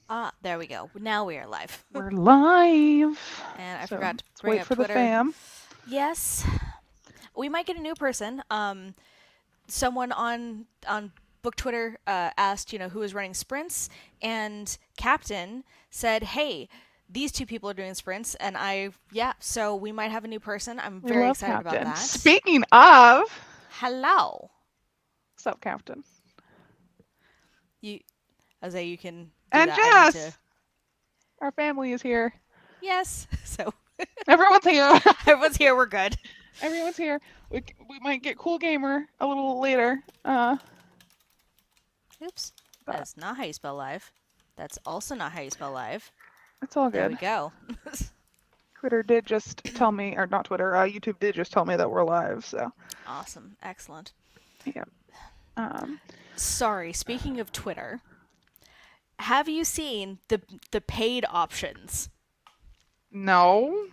Ah, there we go. Now we are live. We're live. And I So forgot to let's bring wait up for the Twitter. fam. Yes, we might get a new person. Someone on book Twitter asked, who is running sprints, and Captain said, "Hey, these two people are doing sprints," and yeah, so we might have a new person. I'm We very love excited about Captain. that. Speaking of, Hello, what's up, Captain? you, Jose, you can do And that. I need to. Jess, our family is here. Yes, so Everyone's here. everyone's here. We're good. Everyone's here. We might get Cool Gamer a little later. Oops, that But is not how you spell live. That's also not how you spell live. it's all There we good. go. Twitter did just tell me, or not Twitter, YouTube did just tell me that we're live. So Awesome. Excellent. yeah. Um, Sorry, speaking of Twitter, have you seen the paid options? no.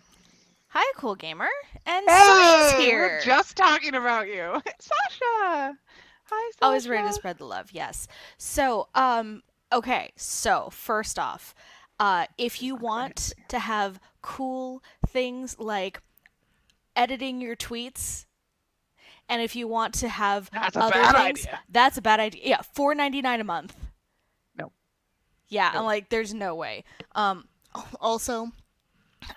Hi, cool gamer, and Sasha's Hey, we're here. just talking about you, Sasha. Hi, Always ready to Sasha. spread the love. Yes. So, okay. So first off, if She's you not going want to have cool things like editing your tweets, and if you want to have That's a other bad things, idea. that's a bad idea. Yeah, $4.99 a month. No, Yeah, I'm no. like, there's no way. Also,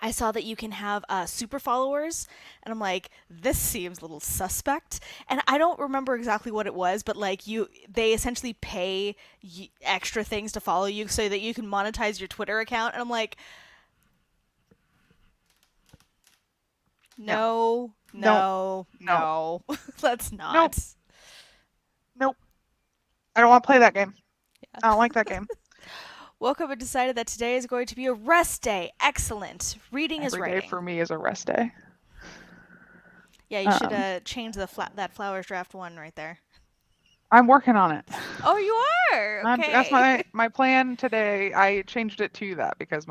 I saw that you can have super followers, and I'm like, this seems a little suspect. And I don't remember exactly what it was, but like they essentially pay extra things to follow you so that you can monetize your Twitter account. And I'm like, No, no, no, no, no, no, let's nope, not. nope. I don't want to play that game. I Yeah. don't like that game. Woke up and decided that today is going to be a rest day. Excellent. Reading is Every day writing. for me is a rest day. Yeah, you should Um, change that flowers draft one right there. I'm working on it. Oh, you are. That's Okay. my plan today. I changed it to that because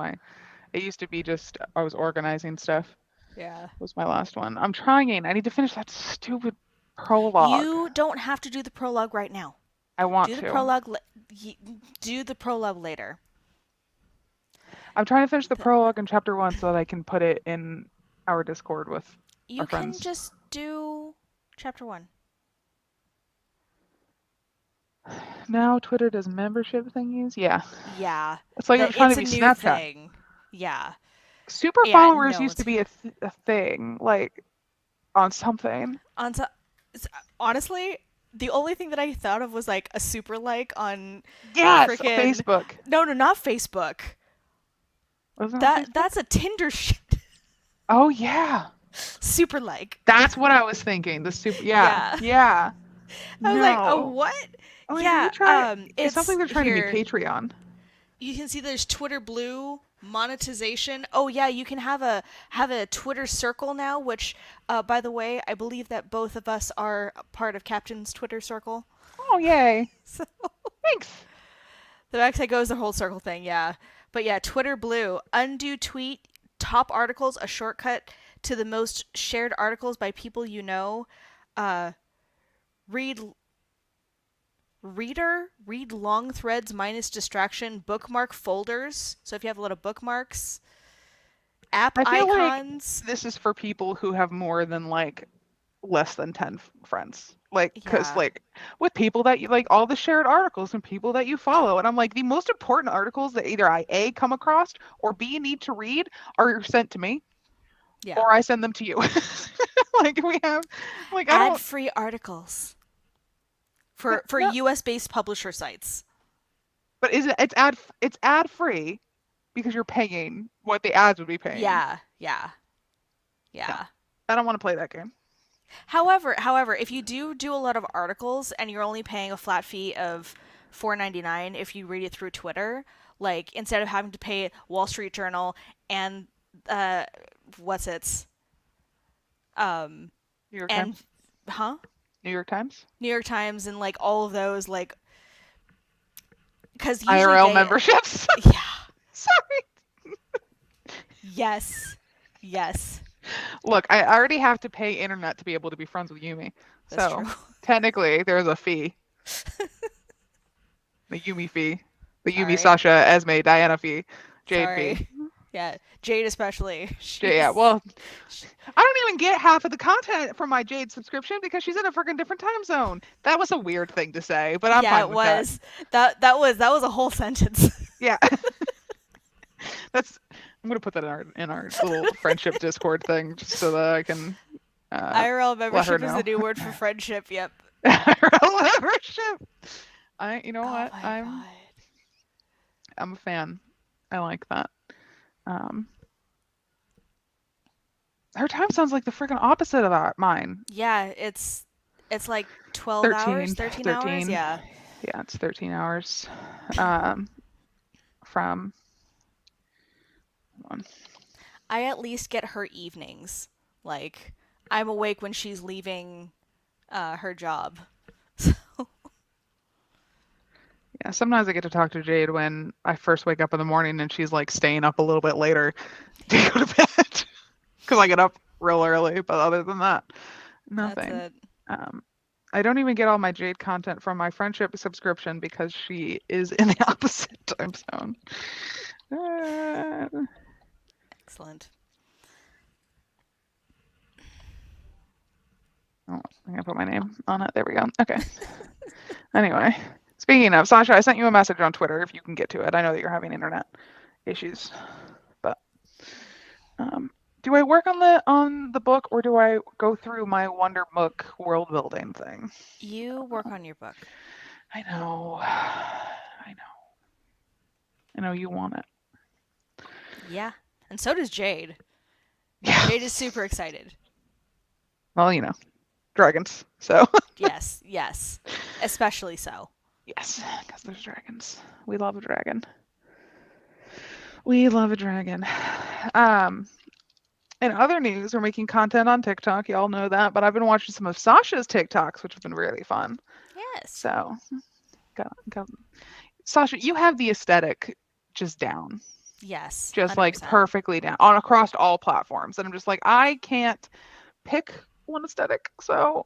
it used to be just I was organizing stuff. Yeah. Was my last one. I'm trying. I need to finish that stupid prologue. You don't have to do the prologue right now. I want Do the to. prologue. Do the prologue later. I'm trying to finish the The- prologue in chapter 1 so that I can put it in our Discord with You our can friends. just do chapter one. Now Twitter does membership thingies. Yeah. Yeah, It's like I'm trying to it's a be new Snapchat. thing. Yeah, Super yeah. followers No, used to it's be a thing, like on something. on to, honestly, the only thing that I thought of was like a super like on Yes, freaking Facebook. no, not Facebook. Wasn't it on Facebook? That's a Tinder shit. Oh yeah. Super like. That's what I was thinking. The super yeah. Yeah. Yeah. I was like, oh No. what? Oh, wait, maybe Yeah. try it's something It's they're trying to be here. Patreon. You can see there's Twitter Blue monetization. Oh yeah, you can have a Twitter circle now, which by the way, I believe that both of us are part of Captain's Twitter circle. Oh yay. So Thanks. the website goes the whole circle thing, yeah. But yeah, Twitter Blue, undo tweet, top articles, a shortcut to the most shared articles by people you know. Uh, read read long threads minus distraction, bookmark folders. So if you have a lot of bookmarks, app I feel like icons. this is for people who have more than like less than 10 friends. Like, because Yeah. like with people that you like, all the shared articles and people that you follow. And I'm like, the most important articles that either I A, come across or B, need to read are sent to me Yeah. or I send them to you. Like, we have, like, I don't, Ad-free articles yeah, for yeah. US based publisher sites. But it's ad free because you're paying what the ads would be paying. Yeah. Yeah. No, Yeah. I don't want to play that game. However, if you do a lot of articles and you're only paying a flat fee of $4.99 if you read it through Twitter, like instead of having to pay Wall Street Journal and uh what's its um New York and Times. huh? New York Times. New York Times and like all of those like cuz usually IRL they memberships. yeah. Sorry. Yes. Yes. Look, I already have to pay internet to be able to be friends with Yumi. That's So true. technically, there's a fee, the Yumi fee. The Yumi, Sorry. Sasha, Esme, Diana Fee, Jade Fee. Sorry. Yeah, Jade especially. Yeah, She's well, I don't even get half of the content from my Jade subscription because she's in a freaking different time zone. That was a weird thing to say, but I'm yeah, fine it with that. was. That was a whole sentence. Yeah, that's. I'm gonna put that in our little friendship Discord thing just so that I can IRL let her membership is the know. new word for friendship. Yep. Membership. You know Oh what? my god. I'm a fan. I like that. Um, her time sounds like the freaking opposite of mine. Yeah, it's like 12 hours, 13, 13 hours. 13. Yeah. Yeah, it's 13 hours. Um, from one. I at least get her evenings. Like I'm awake when she's leaving her job. So, Yeah, sometimes I get to talk to Jade when I first wake up in the morning and she's like staying up a little bit later to go to bed because I get up real early. But other than that, that's nothing. it. Um, I don't even get all my Jade content from my friendship subscription because she is in the opposite time zone. Uh, Excellent. oh, I'm gonna put my name on it. There we go. Okay. Anyway, speaking of Sasha, I sent you a message on Twitter if you can get to it. I know that you're having internet issues, but do I work on the book or do I go through my Wonder Book world building thing? You work on your book. I know. I know. I know you want it. Yeah. And so does Jade. Yeah. Jade is super excited. Well, dragons. So, Yes, yes. Especially so. yes, because there's dragons. We love a dragon. We love a dragon. Um, in other news, we're making content on TikTok. Y'all know that, but I've been watching some of Sasha's TikToks, which have been really fun. Yes. So, got Sasha, you have the aesthetic just down, Yes. just like 100%. perfectly down on across all platforms. And I'm just like, I can't pick one aesthetic, so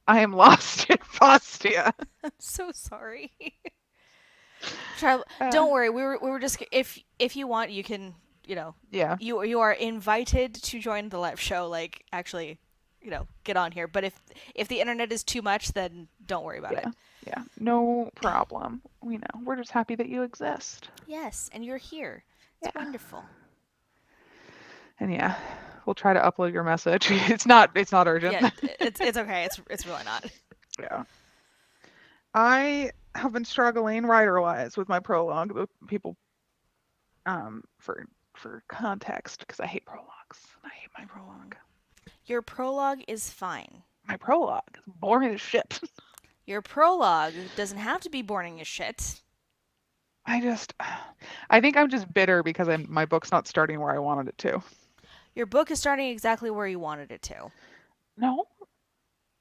I am lost in Fastia. I'm so sorry. Uh, Don't worry. We were just if you want, you can, yeah, you are invited to join the live show, like actually, get on here. But if the internet is too much, then don't worry about it. yeah, yeah. No problem. We know. We're just happy that you exist. Yes, and you're here. It's Yeah. wonderful. And yeah, we'll try to upload your message. It's not urgent. Yeah, it's okay. It's really not. Yeah. I have been struggling writer-wise with my prologue. The people for context because I hate prologues. I hate my prologue. Your prologue is fine. My prologue is boring as shit. Your prologue doesn't have to be boring as shit. I think I'm just bitter because my book's not starting where I wanted it to. Your book is starting exactly where you wanted it to. No,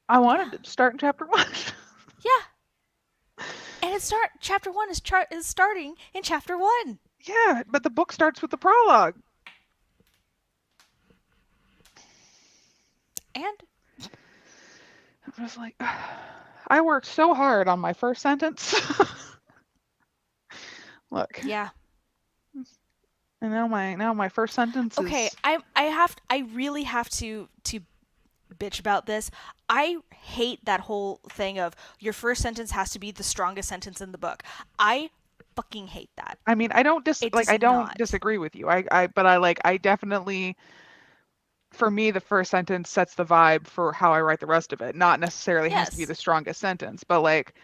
I wanted Yeah. it to start in chapter 1. Yeah. And chapter 1 is starting in chapter 1. Yeah, but the book starts with the prologue. And I was like, I worked so hard on my first sentence. Look. yeah. And now my first sentence Okay, is I really have to bitch about this. I hate that whole thing of your first sentence has to be the strongest sentence in the book. I fucking hate that. I mean, I don't It does I don't not. disagree with you. But I definitely for me the first sentence sets the vibe for how I write the rest of it. Not necessarily has to be Yes. the strongest sentence, but like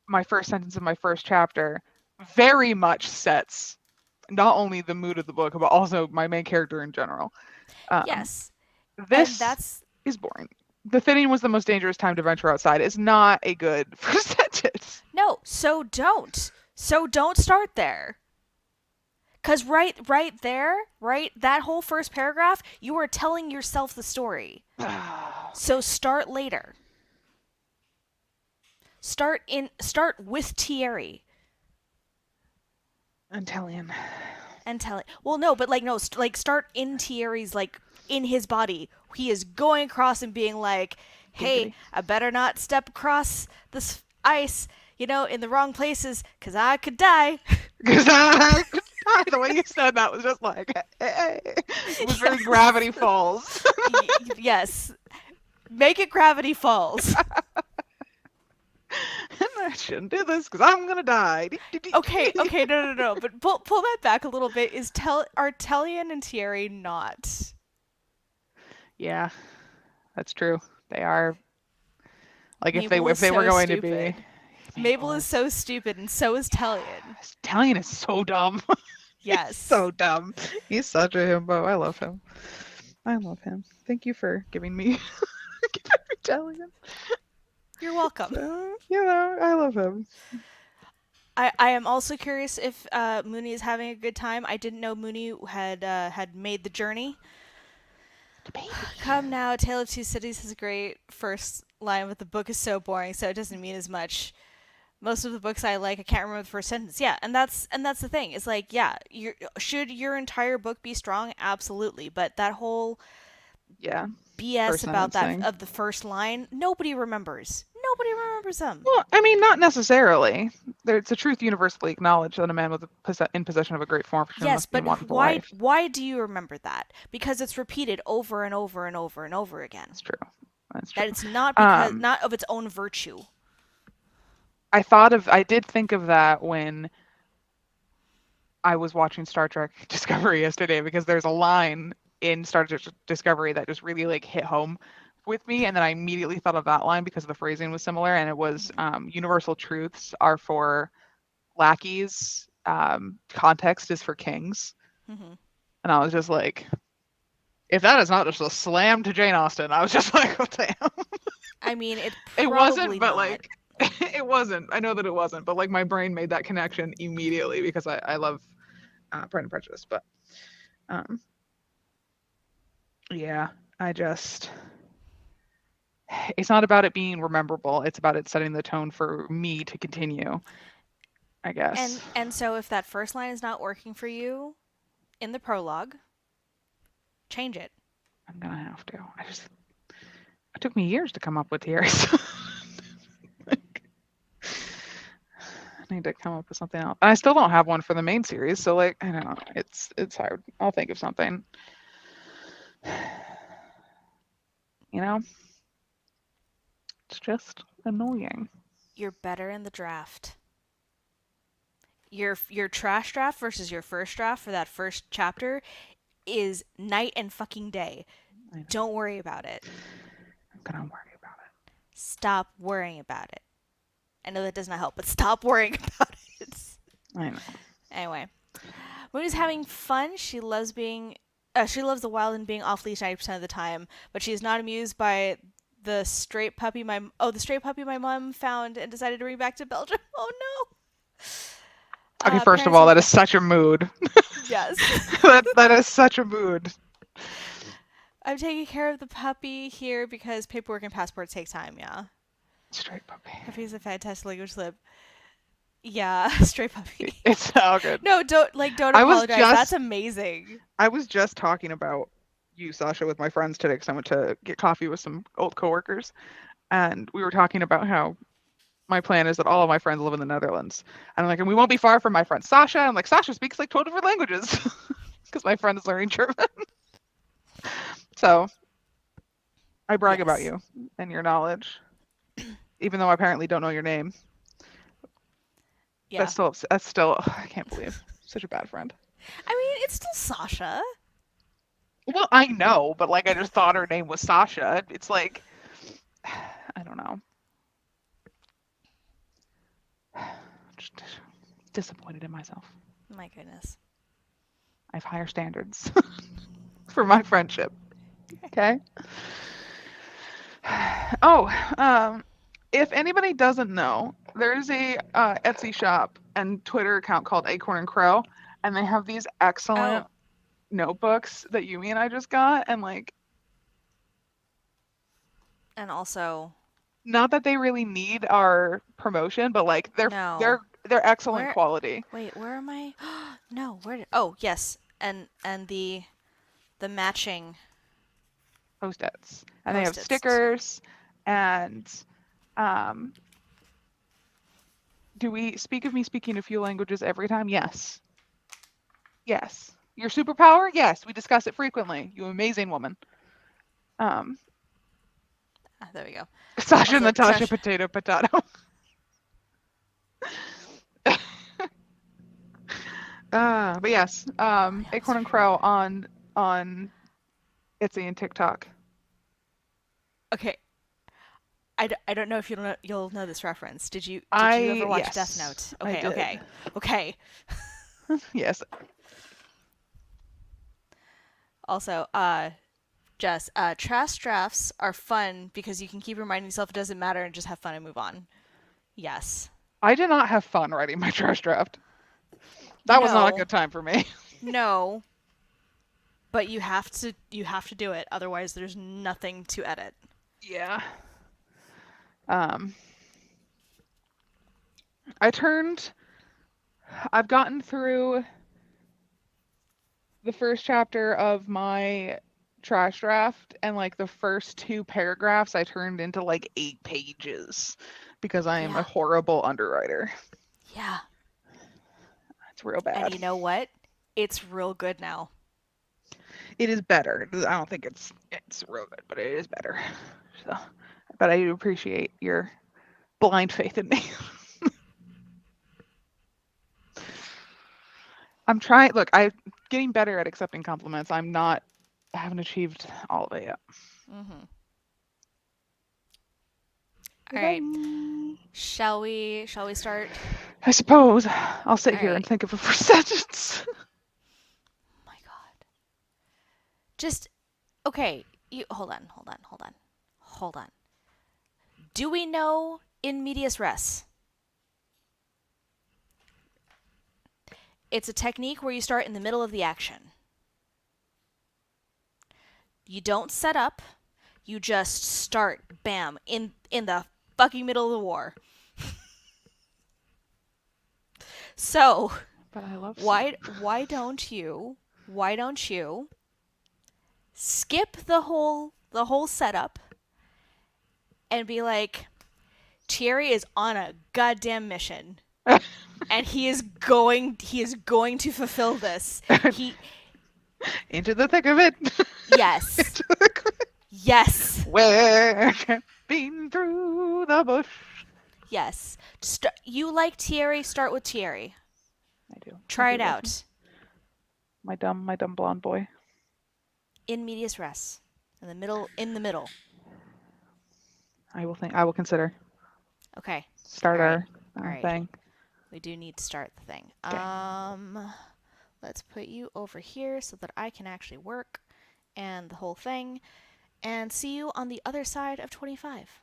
my first sentence in my first chapter very much sets not only the mood of the book but also my main character in general. Um, Yes. And this that's is boring. The thinning was the most dangerous time to venture outside is not a good first sentence. no, so don't. So don't start there. Cuz right there, right that whole first paragraph, you are telling yourself the story. So start later. Start with Thierry. Italian. And tell it. Well, no, but like no, like start in Thierry's like in his body. He is going across and being like, "Hey, Giggity. I better not step across this ice. in the wrong places, 'cause I could die. Because the way you said that was just like, hey. It was very Yes. Gravity Falls. Yes. Make it Gravity Falls. I shouldn't do this because I'm gonna die. Okay, okay, no, no, no. But pull that back a little bit. Are Tellian and Thierry not? Yeah, that's true. They are like Mabel if is they were so going to be. stupid. Mabel Mabel is is. so stupid, and so is Tellian. Yes. Italian is so dumb. He's Yes. so dumb. He's such a himbo. I love him. I love him. Thank you for giving me Italian. You're welcome. So, I love him. I am also curious if Mooney is having a good time. I didn't know Mooney had made the journey. The baby. Come now, Tale of Two Cities has a great first line, but the book is so boring, so it doesn't mean as much. Most of the books I like, I can't remember the first sentence. Yeah, and that's the thing. It's like, yeah, should your entire book be strong? Absolutely, but that whole Yeah, BS first about sentence that thing. of the first line, nobody remembers. Nobody remembers them. Well, I mean, not necessarily. It's a truth universally acknowledged that a man with in possession of a great fortune Yes, must be but in wonderful why life. why do you remember that? Because it's repeated over and over and over and over again. That's true. That's That true. it's not because Um, not of its own virtue. I did think of that when I was watching Star Trek Discovery yesterday because there's a line in Star Trek Discovery that just really like hit home with me, and then I immediately thought of that line because the phrasing was similar, and it was Mm-hmm. universal truths are for lackeys, context is for kings, Mm-hmm. and I was just like, if that is not just a slam to Jane Austen, I was just like, oh damn. I mean, it's It wasn't, probably but not. like it wasn't. I know that it wasn't, but like my brain made that connection immediately because I love Pride and Prejudice, but um, yeah, I just it's not about it being rememberable. It's about it setting the tone for me to continue, I guess. And so if that first line is not working for you in the prologue, change it. I'm gonna have to. It took me years to come up with here. I need to come up with something else. And I still don't have one for the main series, so like I don't know. It's hard. I'll think of something. You know, it's just annoying. You're better in the draft. Your trash draft versus your first draft for that first chapter is night and fucking day. I know. Don't worry about it. I'm gonna worry about Stop worrying about it. I know that does not help, but stop worrying about it. it. I know. Anyway, Mooney's having fun. She loves the wild and being off leash 90% of the time, but she's not amused by the stray puppy my mom found and decided to bring back to Belgium. Oh no. Okay, first of Parents all, have that is such a mood. yes. that is such a mood. I'm taking care of the puppy here because paperwork and passports take time. Yeah, Straight puppy. puppy's a fantastic language slip. Yeah, stray puppy. It's all good. No, don't I was apologize. That's just amazing. I was just talking about you, Sasha, with my friends today because I went to get coffee with some old coworkers, and we were talking about how my plan is that all of my friends live in the Netherlands. And I'm like, and we won't be far from my friend Sasha. I'm like, Sasha speaks like 12 different languages because my friend is learning German. So I brag about Yes. you and your knowledge, even though I apparently don't know your name. Yeah. That's still, I can't believe such a bad friend. I mean, it's still Sasha. Well, I know, but like I just thought her name was Sasha. It's like, I don't know. Just disappointed in myself. My goodness. I have higher standards for my friendship. Okay. Oh, if anybody doesn't know, there's a Etsy shop and Twitter account called Acorn and Crow, and they have these excellent Oh, notebooks that Yumi and I just got, and like, and also, not that they really need our promotion, but like no. they're excellent Where? quality Wait, where am I? No, where did? Oh, yes, and the matching post-its, and they have post-its. stickers and um Do we speak of me speaking a few languages every time? Yes. Yes. Your superpower? Yes. We discuss it frequently. You amazing woman. Um, There we go. Sasha, Also, Natasha, trash. potato, potato. But yes, Oh yeah, that's Acorn and true. Crow on Etsy and TikTok. Okay, I don't know if you'll know this reference. Did you ever watch Death Yes, Note? I Okay, did. okay, okay. Yes, Also, Jess, trash drafts are fun because you can keep reminding yourself it doesn't matter and just have fun and move on. Yes. I did not have fun writing my trash draft. That was not a No, good time for me. no, but you have to do it. Otherwise, there's nothing to edit. Yeah. Um, I turned. I've gotten through the first chapter of my trash draft, and like the first two paragraphs I turned into like 8 pages because I am a Yeah, horrible underwriter. yeah. It's real And bad. you know what? It's real good now. It is better. I don't think it's real good, but it is better. So, but I do appreciate your blind faith in me. I'm trying. Look, I'm getting better at accepting compliments. I haven't achieved all of it yet. Mm-hmm. All right. Bye. Shall we start? I suppose I'll sit All here and right. think of a first sentence. Oh my god. Just okay. You hold on. Do we know in medias res? It's a technique where you start in the middle of the action. You don't set up. You just start, bam, in the fucking middle of the war. So But I love why soup. why don't you skip the whole setup and be like, Thierry is on a goddamn mission and he is going to fulfill this. He Into the thick of it. yes. Into the Yes. where been through the bush. Yes. You like Thierry, start with Thierry. I do. I Try do it love him. out. My dumb blonde boy. In medias res. In the middle. I will think. I will consider. Okay. Start All right. our All right. thing. We do need to start the thing. Okay. Let's put you over here so that I can actually work and the whole thing and see you on the other side of 25.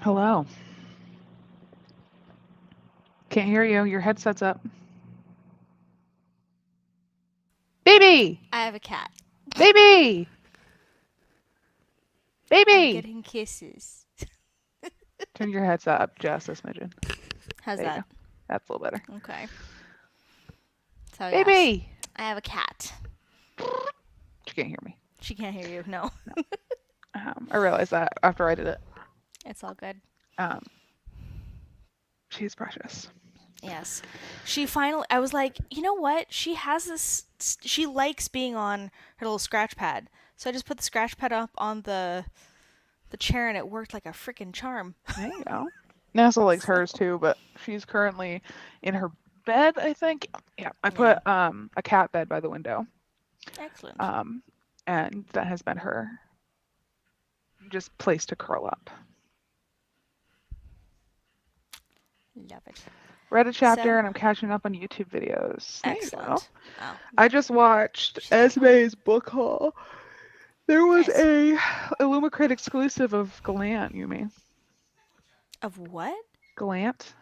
Hello. Can't hear you. Your headset's up. Baby! I have a cat. Baby! I'm Baby! getting kisses. Turn your headset up just a smidgen. How's There you that? go. That's a little better. Okay. So yes, Baby! I have a cat. She can't hear me. She can't hear you. No, No. I realized that after I did it. it's all good. Um, she's precious. Yes. She finally, I was like, you know what? She has this, she likes being on her little scratch pad. So I just put the scratch pad up on the chair and it worked like a freaking charm. There you go. NASA likes So, hers too, but she's currently in her bed, I think. Yeah, I yeah. put a cat bed by the window. Excellent. Um, and that has been her just place to curl up. Love it. Read a chapter So, and I'm catching up on YouTube videos. There you go. excellent. Oh, I just watched she's got one. Esme's book haul. There was Nice. a Illumicrate exclusive of Galant, you mean? Of what? Galant,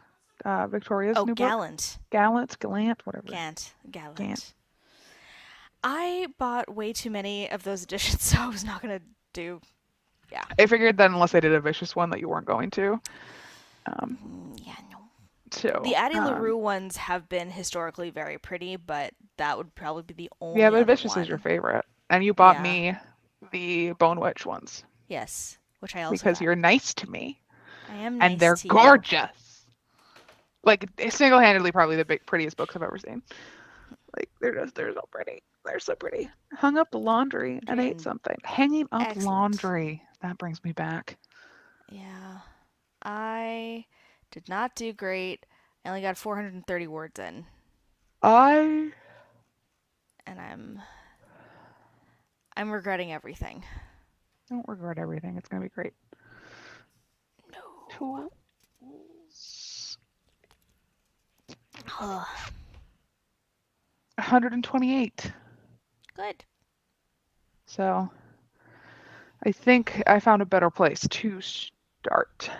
Victoria's Oh, new book. Gallant. Galant, whatever. Gant. Gant. Gallant. I bought way too many of those editions, so I was not going to do. Yeah. I figured that unless they did a vicious one that you weren't going to. Um, Yeah, no. The so, Addie LaRue ones have been historically very pretty, but that would probably be the yeah, only but other vicious is your one. favorite. And you bought Yeah. me the Bone Witch ones Yes. Which I also because got. you're nice to me. I am And nice they're to you. gorgeous. Like, single-handedly probably the prettiest books I've ever seen. Like, they're so pretty. They're so pretty. Hung up the laundry and ate Doing something. Hanging up excellent. laundry. That brings me back. Yeah. I did not do great. I only got 430 words in, I and I'm regretting everything. don't regret everything. It's going to be great. No. Tools. Ugh. 128. Good. So I think I found a better place to start.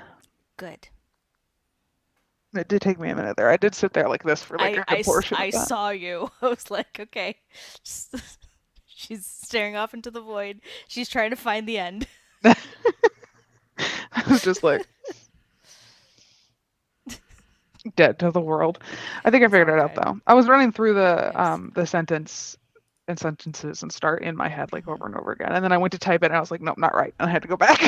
Good. It did take me a minute there. I did sit there like this for like a good portion of I that. saw you. I was like, okay. Just, she's staring off into the void. She's trying to find the end. I was just like dead to the world. I think I It's figured all it out good. though. I was running through Nice. the sentence and sentences and start in my head like Hmm. over and over again. And then I went to type it and I was like, nope, not right. And I had to go back.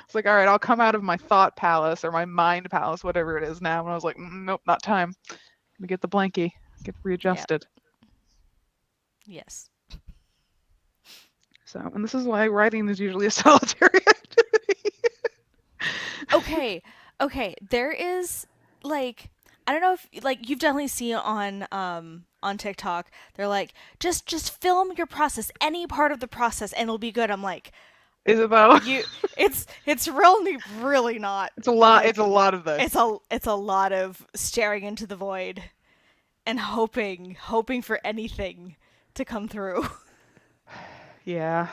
It's like, all right, I'll come out of my thought palace or my mind palace, whatever it is now. And I was like, nope, not time. Gonna get the blankie, get Yeah. readjusted. Yes. So, and this is why writing is usually a solitary activity. Okay. Okay. There is like I don't know if like you've definitely seen on TikTok. They're like just film your process, any part of the process, and it'll be good. I'm like, Is it though? you it's really not. It's a lot. It's Like a lot of this. it's a lot of staring into the void and hoping for anything to come through. Yeah.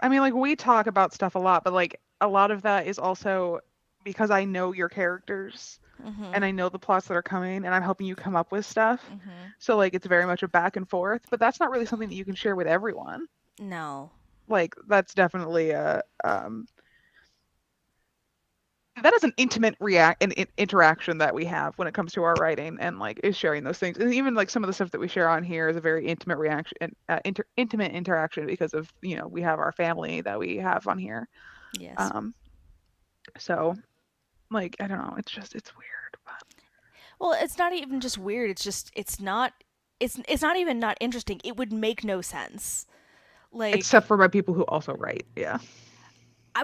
I mean, like we talk about stuff a lot, but like a lot of that is also because I know your characters and Mhm. I know the plots that are coming and I'm helping you come up with stuff. Mhm. So like it's very much a back and forth, but that's not really something that you can share with everyone. No. Like that's definitely a that is an intimate interaction that we have when it comes to our writing and like is sharing those things. And even like some of the stuff that we share on here is a very intimate reaction, intimate interaction because of, we have our family that we have on here. Yes. Um, so like I don't know, it's weird, but Well, it's not even just weird. It's just it's not even not interesting. It would make no sense. except Like, for by people who also write. Yeah.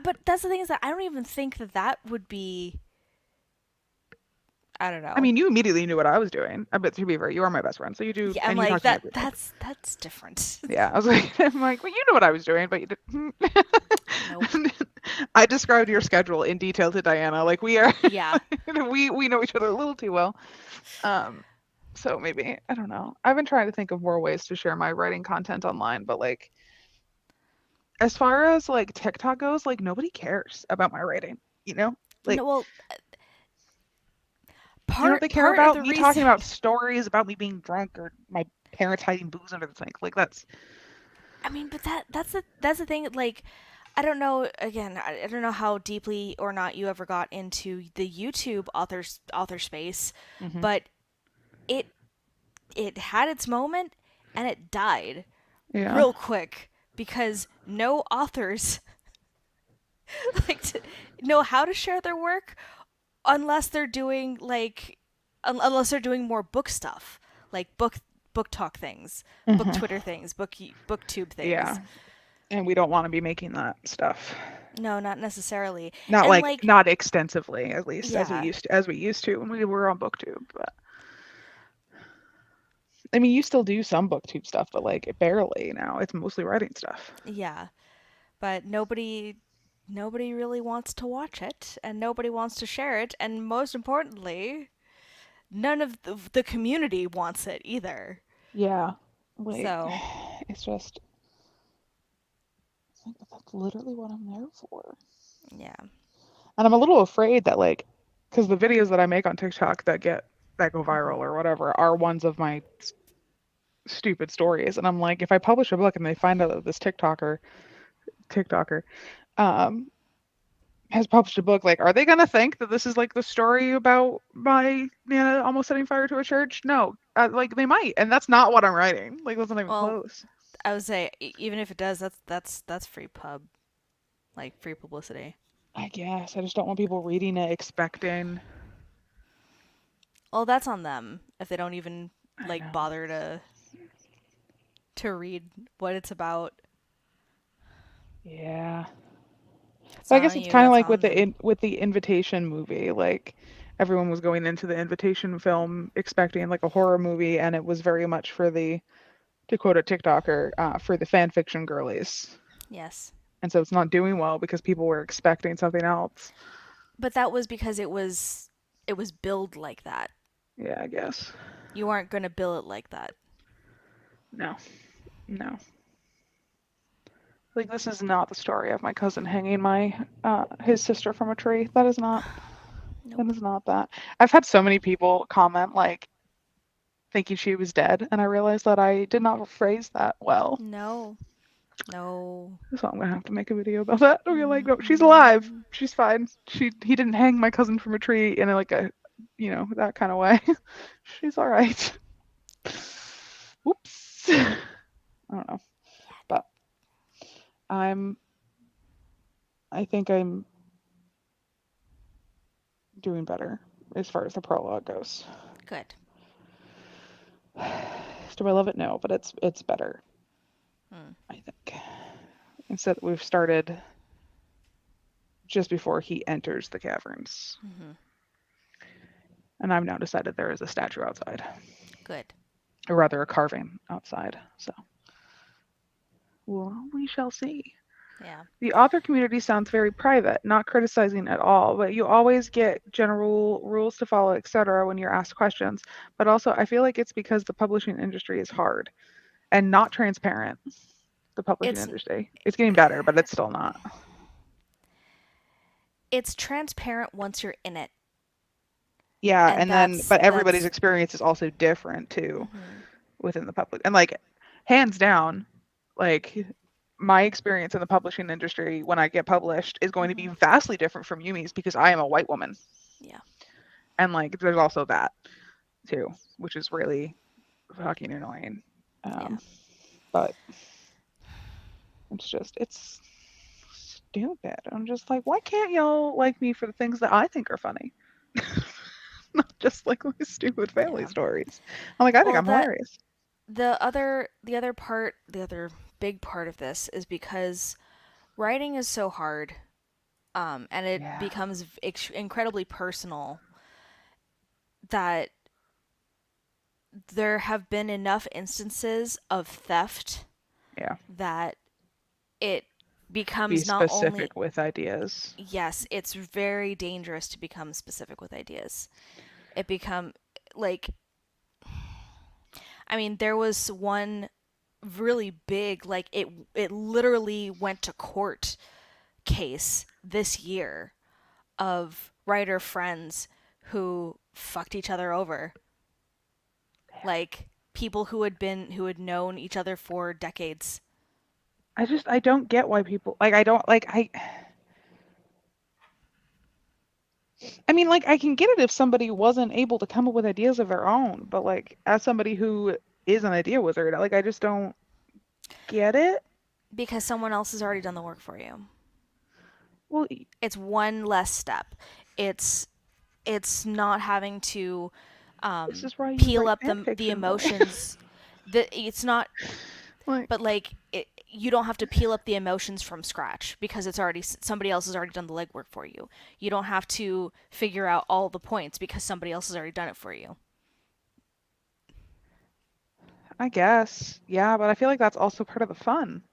but that's the thing is that I don't even think that that would be. I don't I know. mean, you immediately knew what I was doing. I bet to be fair, you are my best friend, so you do, Yeah, I'm and you like talk to me that. every day. That's different. Yeah, I was like, I'm like, well, you know what I was doing, but you didn't. Nope. I described your schedule in detail to Diana. Like we are, Yeah. we know each other a little too well. Um, so maybe I don't know. I've been trying to think of more ways to share my writing content online, but like as far as like TikTok goes, like nobody cares about my writing. You know, like No. Well, they care part of about the me talking reason. about stories about me being drunk or my parents hiding booze under the sink. Like that's I mean, but that's the thing. Like, I don't know. Again, I don't know how deeply or not you ever got into the YouTube author space, hmm but it it had its moment and it died yeah. real quick because no authors like to know how to share their work unless they're doing unless they're doing more book stuff, like book talk things, book hmm Twitter things, booktube Yeah. things. And we don't want to be making that stuff. No, not necessarily. Not And like like, not extensively, at least yeah, as we used to when we were on BookTube. But I mean, you still do some BookTube stuff, but like barely now. It's mostly writing stuff. yeah, but nobody really wants to watch it and nobody wants to share it, and most importantly, none of the community wants it either. Yeah. Like So, it's just like that's literally what I'm there for. yeah. And I'm a little afraid that like because the videos that I make on TikTok that go viral Mhm. or whatever are ones of my stupid stories. And I'm like, if I publish a book and they find out that this TikToker um has published a book, like, are they gonna think that this is like the story about my Nana almost setting fire to a church? No, like they might, and that's not what I'm writing. Like that's not even Well, close. I would say even if it does, that's free like free publicity. I guess I just don't want people reading it expecting. Well, that's on them if they don't even I like know. bother to read what it's about. Yeah. It's But I not guess on it's you, kind of that's like on them. with the Invitation movie. Like everyone was going into the Invitation film expecting like a horror movie, and it was very much for the to quote a TikToker for the fan fiction girlies. Yes. And so it's not doing well because people were expecting something else. But that was because it was billed like that. Yeah, I guess. You aren't going to bill it like that. No, no. Like this is not the story of my cousin hanging my his sister from a tree. That Nope. is not that. I've had so many people comment like thinking she was dead, and I realized that I did not phrase that well. No. No. So I'm gonna have to make a video about that. Okay, like no, she's alive. Mm-mm. She's fine. He didn't hang my cousin from a tree in like a that kind of way. She's all right. Whoops. I don't know, but I'm I think I'm doing better as far as the prologue goes. Good. Do I love it? No, but it's better, Hmm. I think. Instead, we've started just before he enters the caverns, Mm-hmm. and I've now decided there is a statue outside, Good. or rather, a carving outside. So, well, we shall see. Yeah. The author community sounds very private, not criticizing at all, but you always get general rules to follow, etc. when you're asked questions. But also, I feel like it's because the publishing industry is hard and not transparent. The publishing It's industry. It's getting better, but it's still not. it's transparent once you're in it. Yeah, And and then but everybody's that's experience is also different too mhm. within the public. And like hands down, like my experience in the publishing industry when I get published is going to be Hmm. vastly different from Yumi's because I am a white woman. Yeah. And like there's also that too, which is really fucking annoying. Yeah. Um, but it's stupid. I'm just like, why can't y'all like me for the things that I think are funny? Not just like my stupid family Yeah. stories. I'm like, I think Well, I'm that hilarious. the other big part of this is because writing is so hard, and it Yeah. becomes incredibly personal that there have been enough instances of theft Yeah. that it Be becomes not only, specific with ideas. yes, it's very dangerous to become specific with ideas. It become like, I mean, there was one really big, like it literally went to court case this year of writer friends who fucked each other over, like people who had known each other for decades. I don't get why people like I don't like I mean like I can get it if somebody wasn't able to come up with ideas of their own, but like as somebody who is an idea wizard, like I just don't get it. Because someone else has already done the work for you. Well, It's one less step. It's it's not having to this is why you peel write up fan the fiction, boy. emotions. It's not, Like but like you don't have to peel up the emotions from scratch because it's already somebody else has already done the legwork for you. You don't have to figure out all the points because somebody else has already done it for you. I guess. Yeah, but I feel like that's also part of the fun.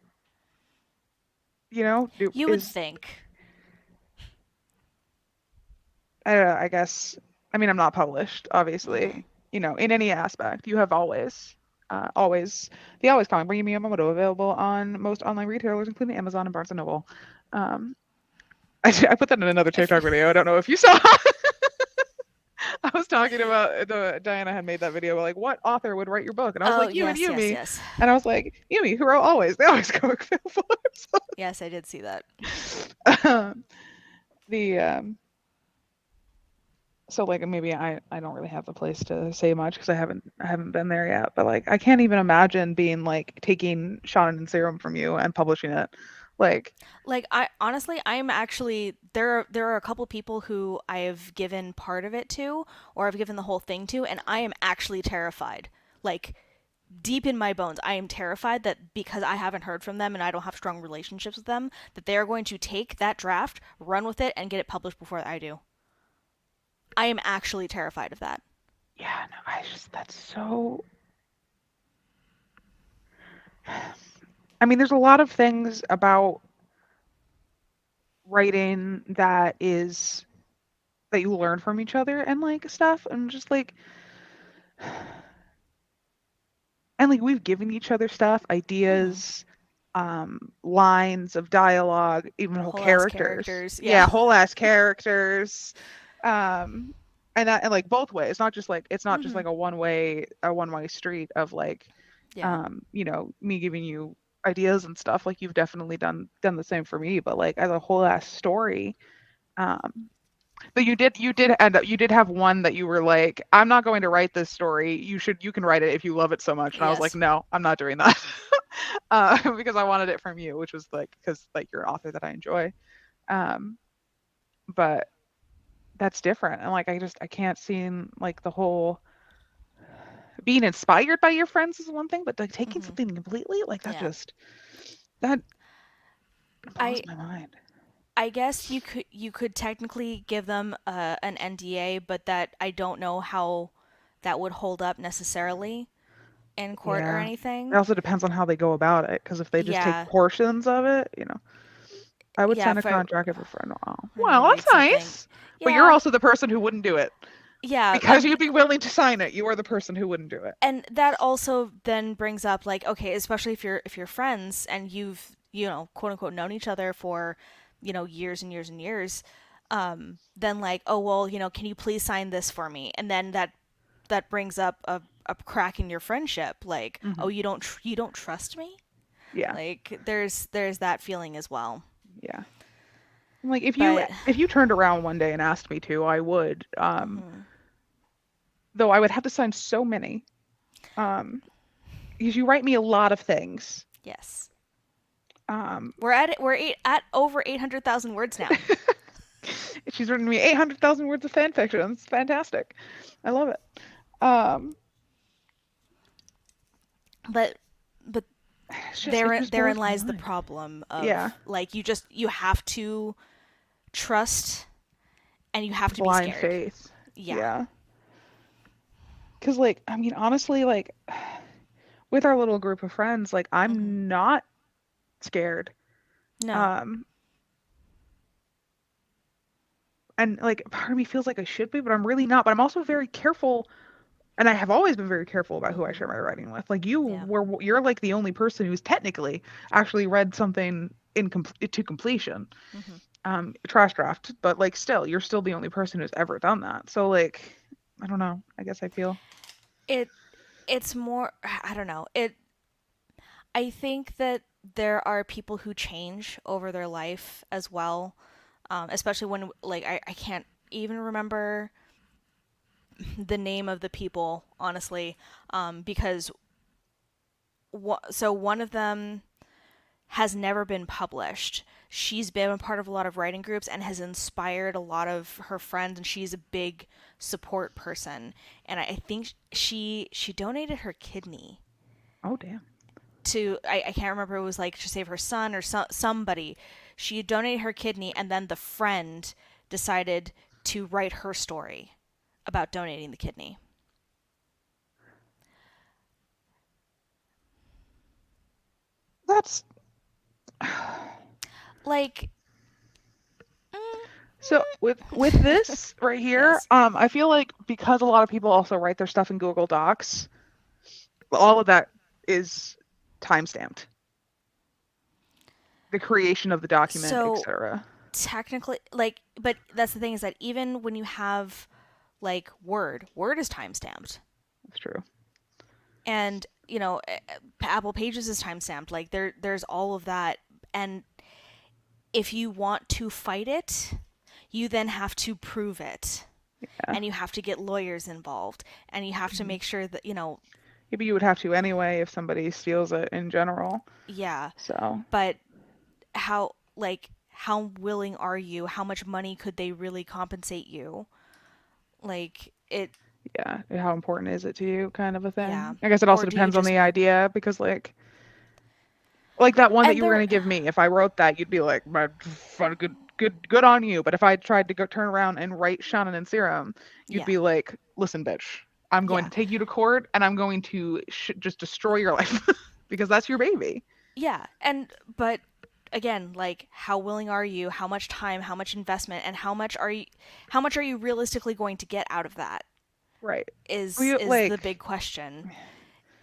You know, You would think. I don't know, I guess I mean I'm not published, Hmm. obviously. You know, in any aspect, you have always the always comic bringing me a Momoto available on most online retailers, including Amazon and Barnes and Noble. Um, I put that in another If TikTok video. I don't know if you saw. I was talking about the Diana had made that video about like what author would write your book, and I was oh like you and yes, yes, Yumi, yes, and I was like Yumi, who wrote always. They always comic fillers. yes, I did see that. um, the so like maybe I don't really have the place to say much because I haven't been there yet, but like I can't even imagine being like taking Shonen and Serum from you and publishing it. Like Like I honestly, I'm actually there are a couple people who I have given part of it to, or I've given the whole thing to, and I am actually terrified. Like deep in my bones, I am terrified that because I haven't heard from them and I don't have strong relationships with them, that they are going to take that draft, run with it, and get it published before I do. I am actually terrified of that. yeah, no, I just that's so I mean, there's a lot of things about writing that you learn from each other and like stuff and just like and like we've given each other stuff, Mm-hmm. ideas, lines of dialogue, even whole Whole ass characters. characters, Yeah, yeah. whole ass characters. Um, and like both ways, not just like it's not just Mm-hmm. like a one way street of like, Yeah. you know, me giving you ideas and stuff. Like you've definitely done the same for me, but like as a whole ass story. Um, but you did end up you did have one that you were like, I'm not going to write this story. You can write it if you love it so much. And I was like, Yes. no, I'm not doing that. Because I wanted it from you, which was like because like you're an author that I enjoy. Um, but that's different. And like I can't see like the whole being inspired by your friends is one thing, but like taking Mm-hmm. something completely like Yeah. that blows I my mind. I guess you could technically give them an NDA, but that I don't know how that would hold up necessarily in court or Yeah. It anything. also depends on how they go about it, because if they just take Yeah, portions of it, you know, I would yeah. sign a If I contract if a friend. Oh, let me well, that's read something. nice. But you're Yeah, also the person who wouldn't do it yeah, because you'd be willing to sign it. You are the person who wouldn't do it. and that also then brings up like, okay, especially if you're friends and you've, you know, quote unquote known each other for, you know, years and years and years, then like, oh well, you know, can you please sign this for me? And then that brings up a crack in your friendship, like, Hmm. oh, you don't trust me? Yeah. Like there's that feeling as well. Yeah. Like But if you turned around one day and asked me to, I would. mhm, Though I would have to sign so many. Um, because you write me a lot of things. yes. Um, We're at over 800,000 words now. she's written me 800,000 words of fan fiction. It's fantastic. I love it. Um, But but it just blows therein my lies the mind. problem Yeah. of like you have to trust and you have to be Blind scared. faith. Yeah. Yeah. Because, like, I mean, honestly, like, with our little group of friends, like, Mhm. I'm not scared. No. Um, and, like, part of me feels like I should be, but I'm really not. But I'm also very careful, and I have always been very careful about who I share Mhm. my writing with. Like, Yeah. you're like the only person who's technically actually read something to completion. Mhm. Trash draft, but, like, still, you're still the only person who's ever done that. So, like, I don't know. I guess I feel. It it's more I don't know. I think that there are people who change over their life as well. Especially when like I can't even remember the name of the people honestly, because so one of them has never been published. She's been a part of a lot of writing groups and has inspired a lot of her friends, and she's a big support person. And I think she donated her kidney Oh, damn. to I can't remember, it was like to save her son or somebody. She donated her kidney, and then the friend decided to write her story about donating the kidney. That's Like, mm, so with this right here, yes, I feel like because a lot of people also write their stuff in Google Docs, all of that is time stamped. The creation of the document, so etc. technically, like, but that's the thing is that even when you have like Word is time stamped, That's true. and Apple Pages is time stamped. Like there's all of that, and if you want to fight it, you then have to prove it, Yeah. and you have to get lawyers involved, and you have to Mhm. make sure that Maybe you would have to anyway if somebody steals it in general. yeah. So, But how willing are you? How much money could they really compensate you? Like it, yeah, how important is it to you kind of a yeah. thing. I guess it also Or do you depends on just the idea because like that one that and you were there going to give me, if I wrote that, you'd be like, good on you. But if I tried to go turn around and write Shannon and Serum, you'd yeah. be like, listen, bitch, I'm going Yeah. to take you to court and I'm going to just destroy your life because that's your baby. Yeah. And but again, like how willing are you? How much time, how much investment, and how much are you realistically going to get out of that Right. is We is the big question.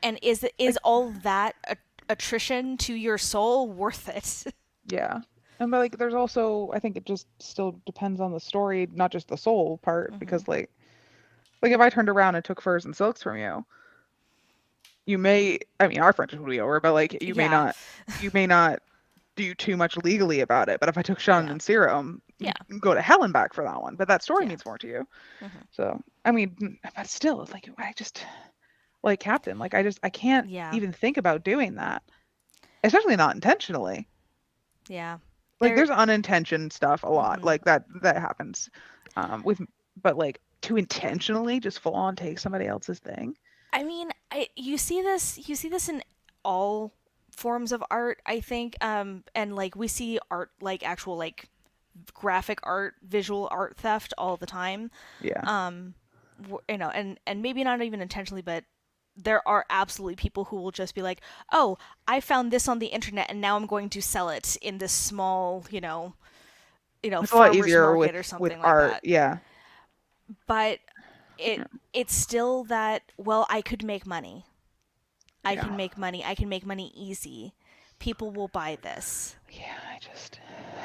And is like all that attrition to your soul worth it? yeah. And but like there's also I think it just still depends on the story, not just the soul part Mhm. because like if I turned around and took furs and silks from you, you may I mean our friendship would be over, but like Yeah. you may not do too much legally about it. But if I took Shannon Yeah. and Serum, you Yeah. can go to hell and back for that one. But that story Yeah. means more to you. Mhm. So I mean, but still, like I just like Captain, like I can't Yeah. even think about doing that, especially not intentionally. Yeah. Like There there's unintentioned stuff a lot, mhm. like that happens, with but like to intentionally just full on take somebody else's thing. I mean, you see this in all forms of art, I think, and like we see art, like actual like graphic art, visual art theft all the time. Yeah. um and maybe not even intentionally, but there are absolutely people who will just be like, oh, I found this on the internet and now I'm going to sell it in this small It's a lot farmers easier market or with something like art. that. Yeah. But it Yeah. it's still that, well, I could make money. I Yeah. can make money. I can make money easy. People will buy this. Yeah,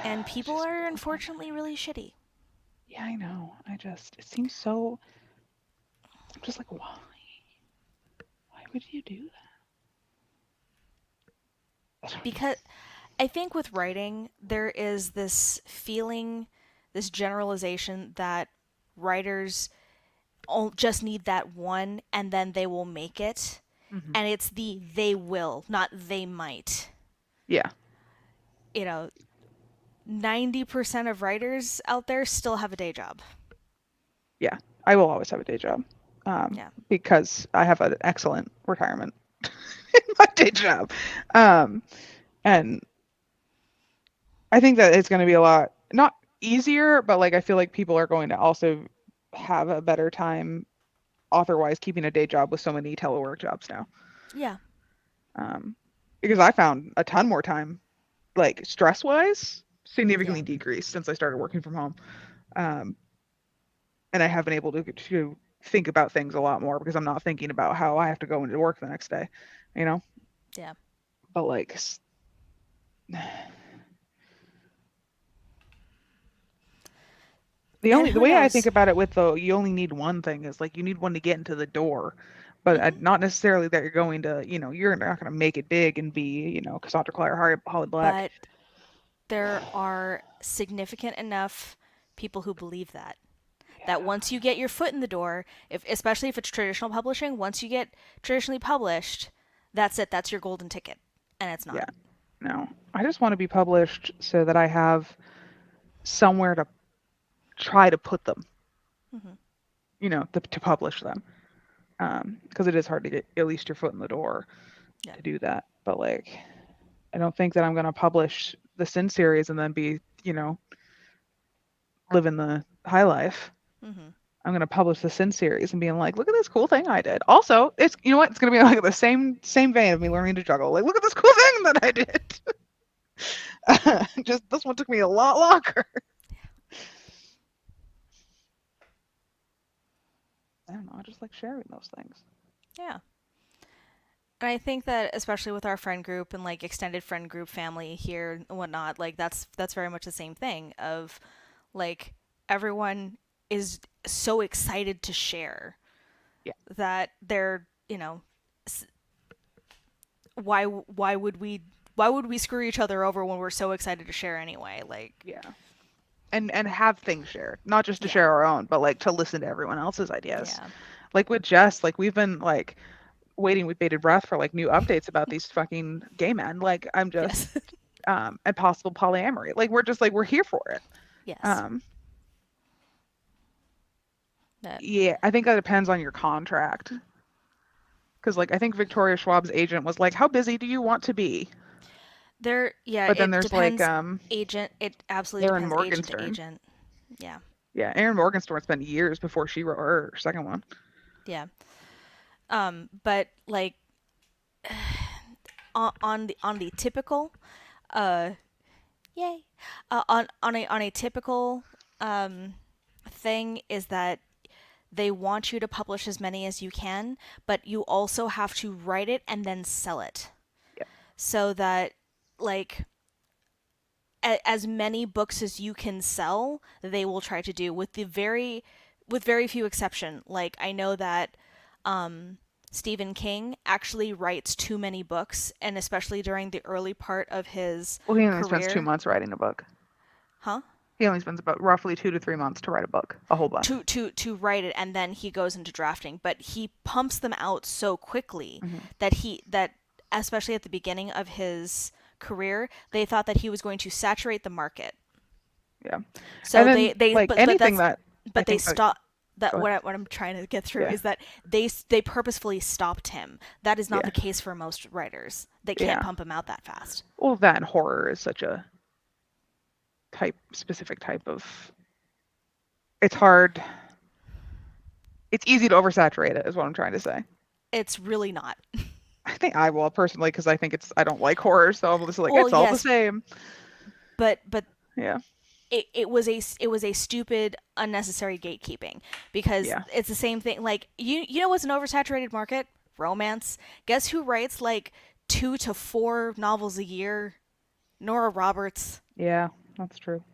And it people just are blows my mind. unfortunately really shitty. Yeah, I know. It seems so. I'm just like, why? Why would you do because I think with writing, there is this feeling, this generalization that writers just need that one and then they will make it. Hmm. And it's the they will, not they might. Yeah, 90% of writers out there still have a day job. yeah. I will always have a day job, Yeah. because I have an excellent retirement in my day job, um, and I think that it's going to be a lot not easier, but like I feel like people are going to also have a better time otherwise keeping a day job with so many telework jobs now. Yeah. Um, because I found a ton more time, like stress wise, Yeah. significantly decreased since I started working from home. Um, and I have been able to think about things a lot more because I'm not thinking about how I have to go into work the next day, you know? Yeah. But like And the who way I think knows? about it with the you only need one thing is like you need one to get into the door, but Hmm. not necessarily that you're going to, you're not going to make it big and be, Cassandra Clare, Holly Black. But there are significant enough people who believe that Yeah. once you get your foot in the door, if especially if it's traditional publishing, once you get traditionally published, that's it. That's your golden ticket, and it's Yeah. not. No. I just want to be published so that I have somewhere to try to put them, Hmm. to publish them. Because it is hard to get at least your foot in the door Yeah. to do that. But like, I don't think that I'm going to publish the Sin series and then be, living the high life. Hmm. I'm going to publish the Sin series and being like, look at this cool thing I did. Also, it's, you know what? It's going to be like the same vein of me learning to juggle. Like, look at this cool thing that I did. Just this one took me a lot longer. I don't know. I just like sharing those things. Yeah. And I think that especially with our friend group and like extended friend group family here and whatnot, like that's very much the same thing of like everyone is so excited to share Yeah. that they're, why would we screw each other over when we're so excited to share anyway? Like, Yeah. And have things shared, not just to yeah. share our own, but like to listen to everyone else's ideas. Yeah. Like with Jess, like we've been like waiting with bated breath for like new updates about these fucking gay men. Like I'm just Yes. and possible polyamory. Like we're just like we're here for it. Yes. Um That yeah, I think that depends on your contract. Because like I think Victoria Schwab's agent was like, "How busy do you want to be?" there yeah, But then it there's like depends agent it absolutely Aaron depends agent to Morgenstern. agent. Yeah. Yeah, Aaron Morgenstern spent years before she wrote her second one. Yeah. But like on the typical uh yay on a typical um thing is that they want you to publish as many as you can, but you also have to write it and then sell it Yep. so that like as many books as you can sell, they will try to do with very few exception. Like I know that Stephen King actually writes too many books, and especially during the early part of his Well, he only spends two career, months writing a book. huh? He only spends about roughly 2 to 3 months to write a book, a whole book. To write it, and then he goes into drafting. But he pumps them out so quickly Hmm. that especially at the beginning of his career, they thought that he was going to saturate the market. Yeah. And So then they like but anything that's that I but they think that stop that go ahead. what I'm trying to get through Yeah. is that they purposefully stopped him. That is not Yeah. the case for most writers. They can't Yeah. pump him out that fast. Well, that and horror is such a specific type of. It's hard. It's easy to oversaturate it, is what I'm trying to say. It's really not. I think I will personally because I don't like horror, so I'm just like Well, it's all the yes, same. but Yeah. it was a stupid unnecessary gatekeeping because Yeah. it's the same thing. Like you know what's an oversaturated market? Romance. Guess who writes like 2 to 4 novels a year? Nora Roberts. Yeah. That's true.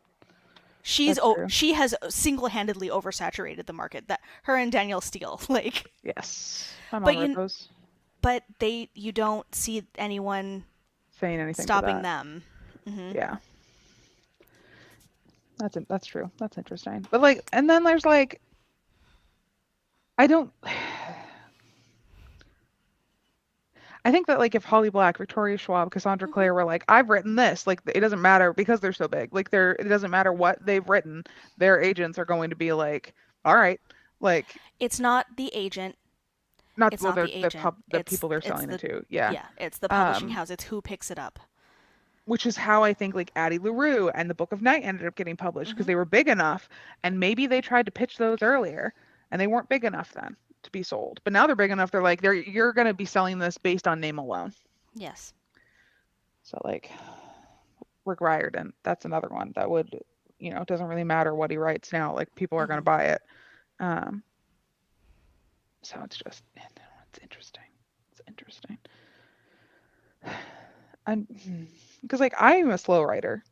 She's That's true. she has single-handedly oversaturated the market. That her and Danielle Steele like, Yes. I'm but all right you those. but they you don't see anyone saying anything to stopping that. them. Hmm. Yeah, that's true. That's interesting. But like, and then there's like, I don't. I think that like if Holly Black, Victoria Schwab, Cassandra Hmm. Clare were like, I've written this, like it doesn't matter because they're so big. Like they're it doesn't matter what they've written, their agents are going to be like, all right, like It's not the agent. not It's well, not they're the agent. the people they're It's selling it the to, yeah. yeah. It's the publishing Um, house. It's who picks it up. which is how I think like Addie LaRue and the Book of Night ended up getting published because Hmm. they were big enough, and maybe they tried to pitch those earlier, and they weren't big enough then to be sold. But now they're big enough. They're like, you're going to be selling this based on name alone. Yes. So like Rick Riordan, that's another one that would, it doesn't really matter what he writes now. Like people are going to Hmm. buy it. Um, so it's interesting. It's interesting. And because like I am a slow writer,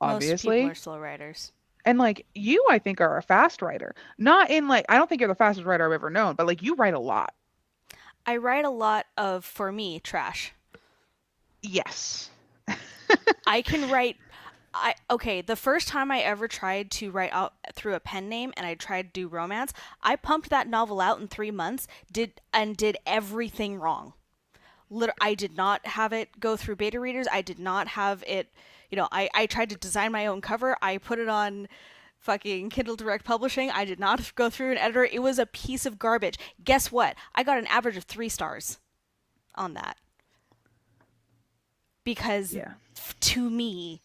Most people are obviously. slow writers. And like you, I think are a fast writer. Not in like I don't think you're the fastest writer I've ever known, but like you write a lot. I write a lot of, for me, trash. Yes. I can write. I okay. The first time I ever tried to write out through a pen name and I tried to do romance, I pumped that novel out in 3 months. Did everything wrong. I did not have it go through beta readers. I did not have it. I tried to design my own cover. I put it on fucking Kindle Direct Publishing. I did not go through an editor. It was a piece of garbage. Guess what? I got an average of 3 stars on that because Yeah. to me,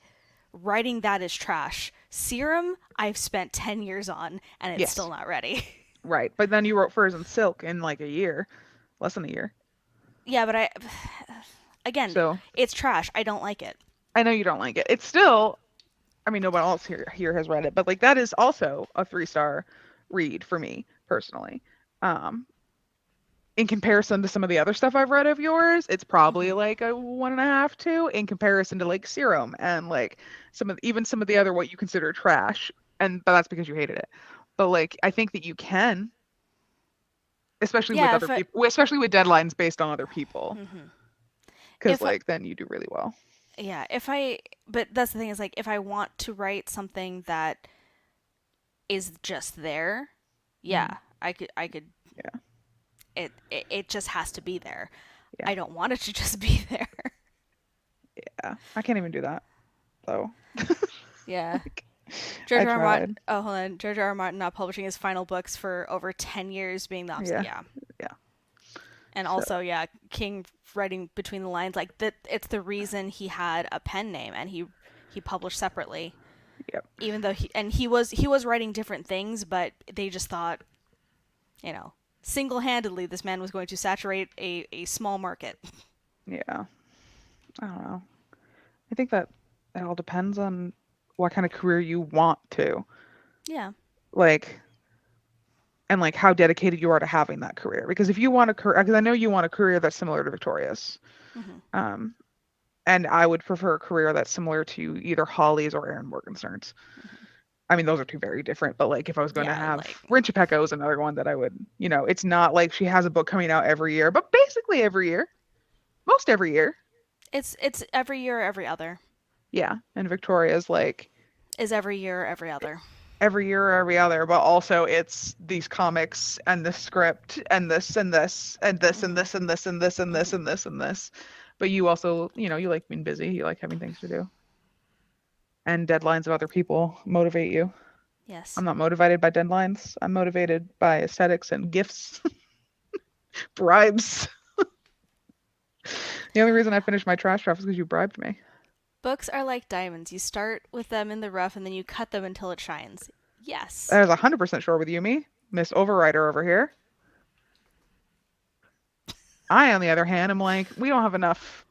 writing that is trash. Serum, I've spent 10 years on and it's still Yes. not ready. Right. But then you wrote Furs and Silk in like a year, less than a year. Yeah, but again, So it's trash. I don't like it. I know you don't like it. It's still, I mean, nobody else here has read it, but like that is also a 3-star read for me personally. Um, in comparison to some of the other stuff I've read of yours, it's probably Hmm. like a 1.5, 2 in comparison to like Serum and like even some of the other what you consider trash. But that's because you hated it. But like I think that you can, especially with Yeah, other people, especially with deadlines based on other people, mhm. because if I, like then you do really well. yeah, if I, but that's the thing is like if I want to write something that is just there, yeah, Mhm. I could Yeah, it just has to be there. yeah, I don't want it to just be there. yeah. I can't even do that though. Yeah. Like George I R. R. Martin. tried. Oh, hold on. George R. R. Martin not publishing his final books for over 10 years, being the opposite. Yeah, Yeah, yeah. and So also yeah, King writing between the lines like that. It's the reason he had a pen name and he published separately. yep, Even though he was writing different things, but they just thought, you know, single-handedly this man was going to saturate a small market. yeah. I don't know. I think that it all depends on what kind of career you want to. Yeah. Like, and like how dedicated you are to having that career. Because if you want a career, because I know you want a career that's similar to Victoria's, Hmm. um, and I would prefer a career that's similar to either Holly's or Aaron Morgenstern's. Hmm. I mean, those are two very different, but like if I was going to Yeah, have like Rinchapecco is another one that I would, it's not like she has a book coming out every year, but basically every year, most every year. it's every year or every other. Yeah. And Victoria's like Is every year or every other. every year or every other, but also it's these comics and the script and this and this and this and Hmm. this and this and this and this Hmm. and this and this. But you also, you like being busy, you like having things to do. And deadlines of other people motivate you. Yes. I'm not motivated by deadlines. I'm motivated by aesthetics and gifts, bribes. The only reason I finished my trash draft is because you bribed me. Books are like diamonds. You start with them in the rough and then you cut them until it shines. Yes. I was 100% sure with you, me, Miss Overrider over here. I, on the other hand, am like, we don't have enough.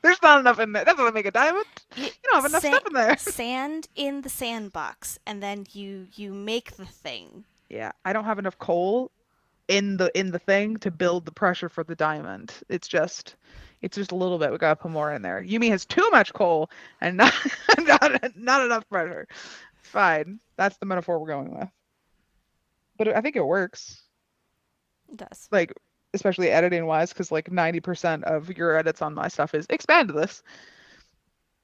There's not enough in there. That's what I make a diamond. You, You don't have enough sa- stuff in there. sand in the sandbox and then you make the thing. Yeah, I don't have enough coal in the thing to build the pressure for the diamond. It's just a little bit. We gotta put more in there. Yumi has too much coal and not not enough pressure. It's fine. That's the metaphor we're going with. But I think it works. It does. Like especially editing wise, because like 90% of your edits on my stuff is expand this,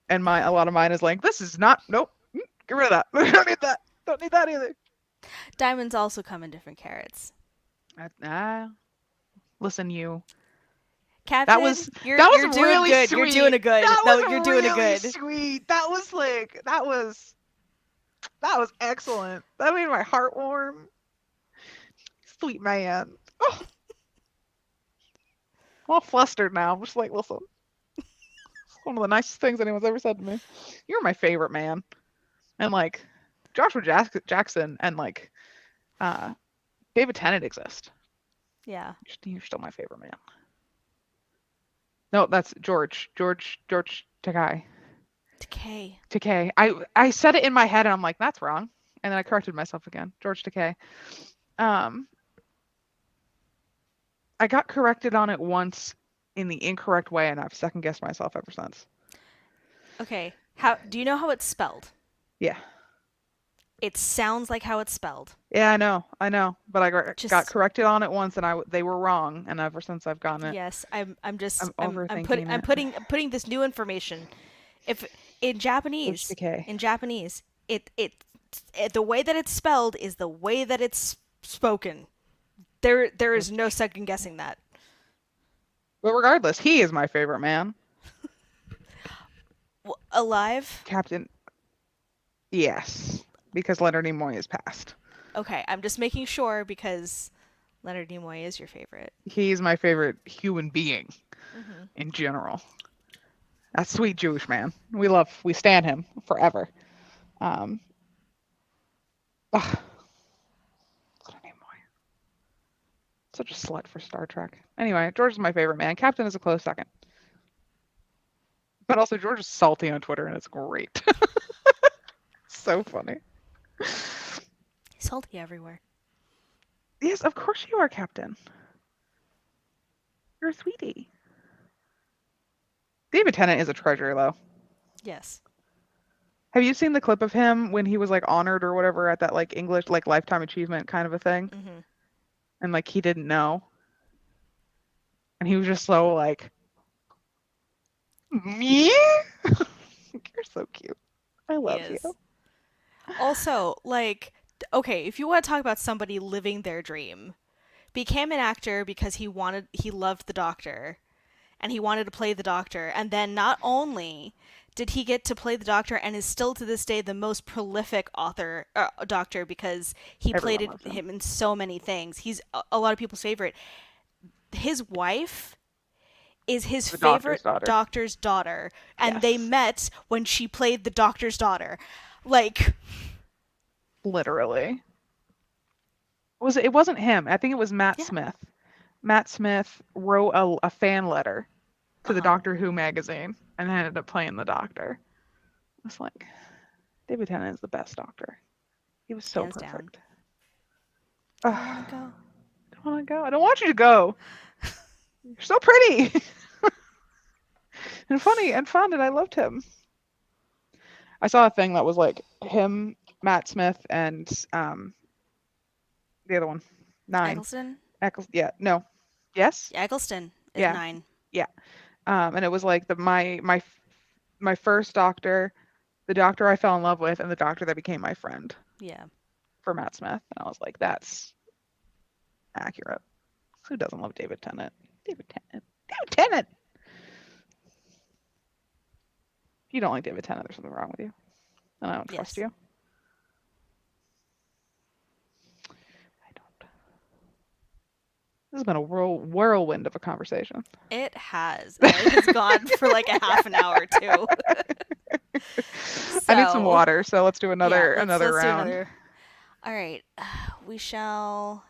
and a lot of mine is like this is not nope, get rid of that. I don't need that. Don't need that either. Diamonds also come in different carats. Ah, listen, you. That Captain, was you're that was you're doing really good. You're doing sweet. a good. That No, was you're doing a really good. sweet. That was excellent. That made my heart warm. Sweet man. Oh, I'm all flustered now. I'm just like, listen, it's one of the nicest things anyone's ever said to me. You're my favorite man. And like Joshua Jackson and like uh, David Tennant exist. Yeah. You're still my favorite man. No, that's George Takai. Decay. Takei. I said it in my head and I'm like, that's wrong. And then I corrected myself again. George Takei. Um, I got corrected on it once in the incorrect way, and I've second guessed myself ever since. Okay. How do you know how it's spelled? Yeah. It sounds like how it's spelled. Yeah, I know. But I got Just corrected on it once, and they were wrong, and ever since I've gotten it, yes, I'm just I'm overthinking I'm it. putting this new information. If in George Japanese, Takei. it the way that it's spelled is the way that it's spoken. There is no second guessing that. But regardless, he is my favorite man. Alive? Captain. Yes, because Leonard Nimoy is passed. Okay, I'm just making sure because Leonard Nimoy is your favorite. He's my favorite human being Hmm. in general. That sweet Jewish man. We stand him forever. Um, ugh, Leonard Nimoy. Such a slut for Star Trek. Anyway, George is my favorite man. Captain is a close second. But also, George is salty on Twitter, and it's great. So funny. He's salty everywhere. Yes, of course you are, Captain. You're a sweetie. David Tennant is a treasure, though. Yes. Have you seen the clip of him when he was like honored or whatever at that like English like lifetime achievement kind of a thing? Hmm. And like he didn't know. And he was just so like, me? You're so cute. I He love you. is. Also, like, okay, if you want to talk about somebody living their dream, became an actor because he loved the Doctor, and he wanted to play the Doctor, and then not only did he get to play the Doctor and is still to this day the most prolific author Doctor because he played Everyone loves him. him in so many things. He's a lot of people's favorite. His wife is his The doctor's favorite daughter. doctor's daughter, and they Yes. met when she played the doctor's daughter. Like, Literally. It wasn't him. I think it was Matt yeah, Smith. Matt Smith wrote a fan letter uh to the huh, Doctor Who magazine and ended up playing the Doctor. It's like David Tennant is the best Doctor. He was so hands down. perfect. I Ugh, don't want to go. I don't want to go. I don't want you to go. You're so pretty and funny and fun, and I loved him. I saw a thing that was like him, Matt Smith, and the other one, nine. Eccleston? Yeah, no, yes, Yeah, Eccleston is yeah, 9. yeah. And it was like my first doctor, the doctor I fell in love with, and the doctor that became my friend Yeah. for Matt Smith. And I was like, that's accurate. Who doesn't love David Tennant? David Tennant. David Tennant. If you don't like David Tennant, there's something wrong with you, and I don't trust Yes. you. I don't. This has been a whirlwind of a conversation. It has. And it has gone for like a half an hour too. I need some So, water, so let's do yeah, another let's do round. another. All right. We shall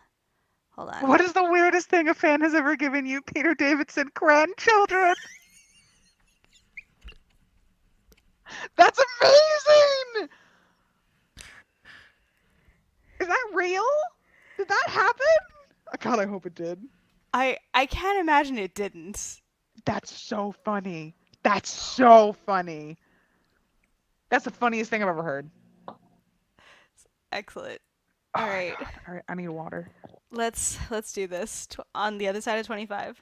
hold on. What is the weirdest thing a fan has ever given you, Peter Davidson? Grandchildren. That's amazing. Is that real? Did that happen? God, I hope it did. I can't imagine it didn't. That's so funny. That's so funny. That's the funniest thing I've ever heard. Excellent. Oh All my right. god. All right, I need water. Let's do this on the other side of 25.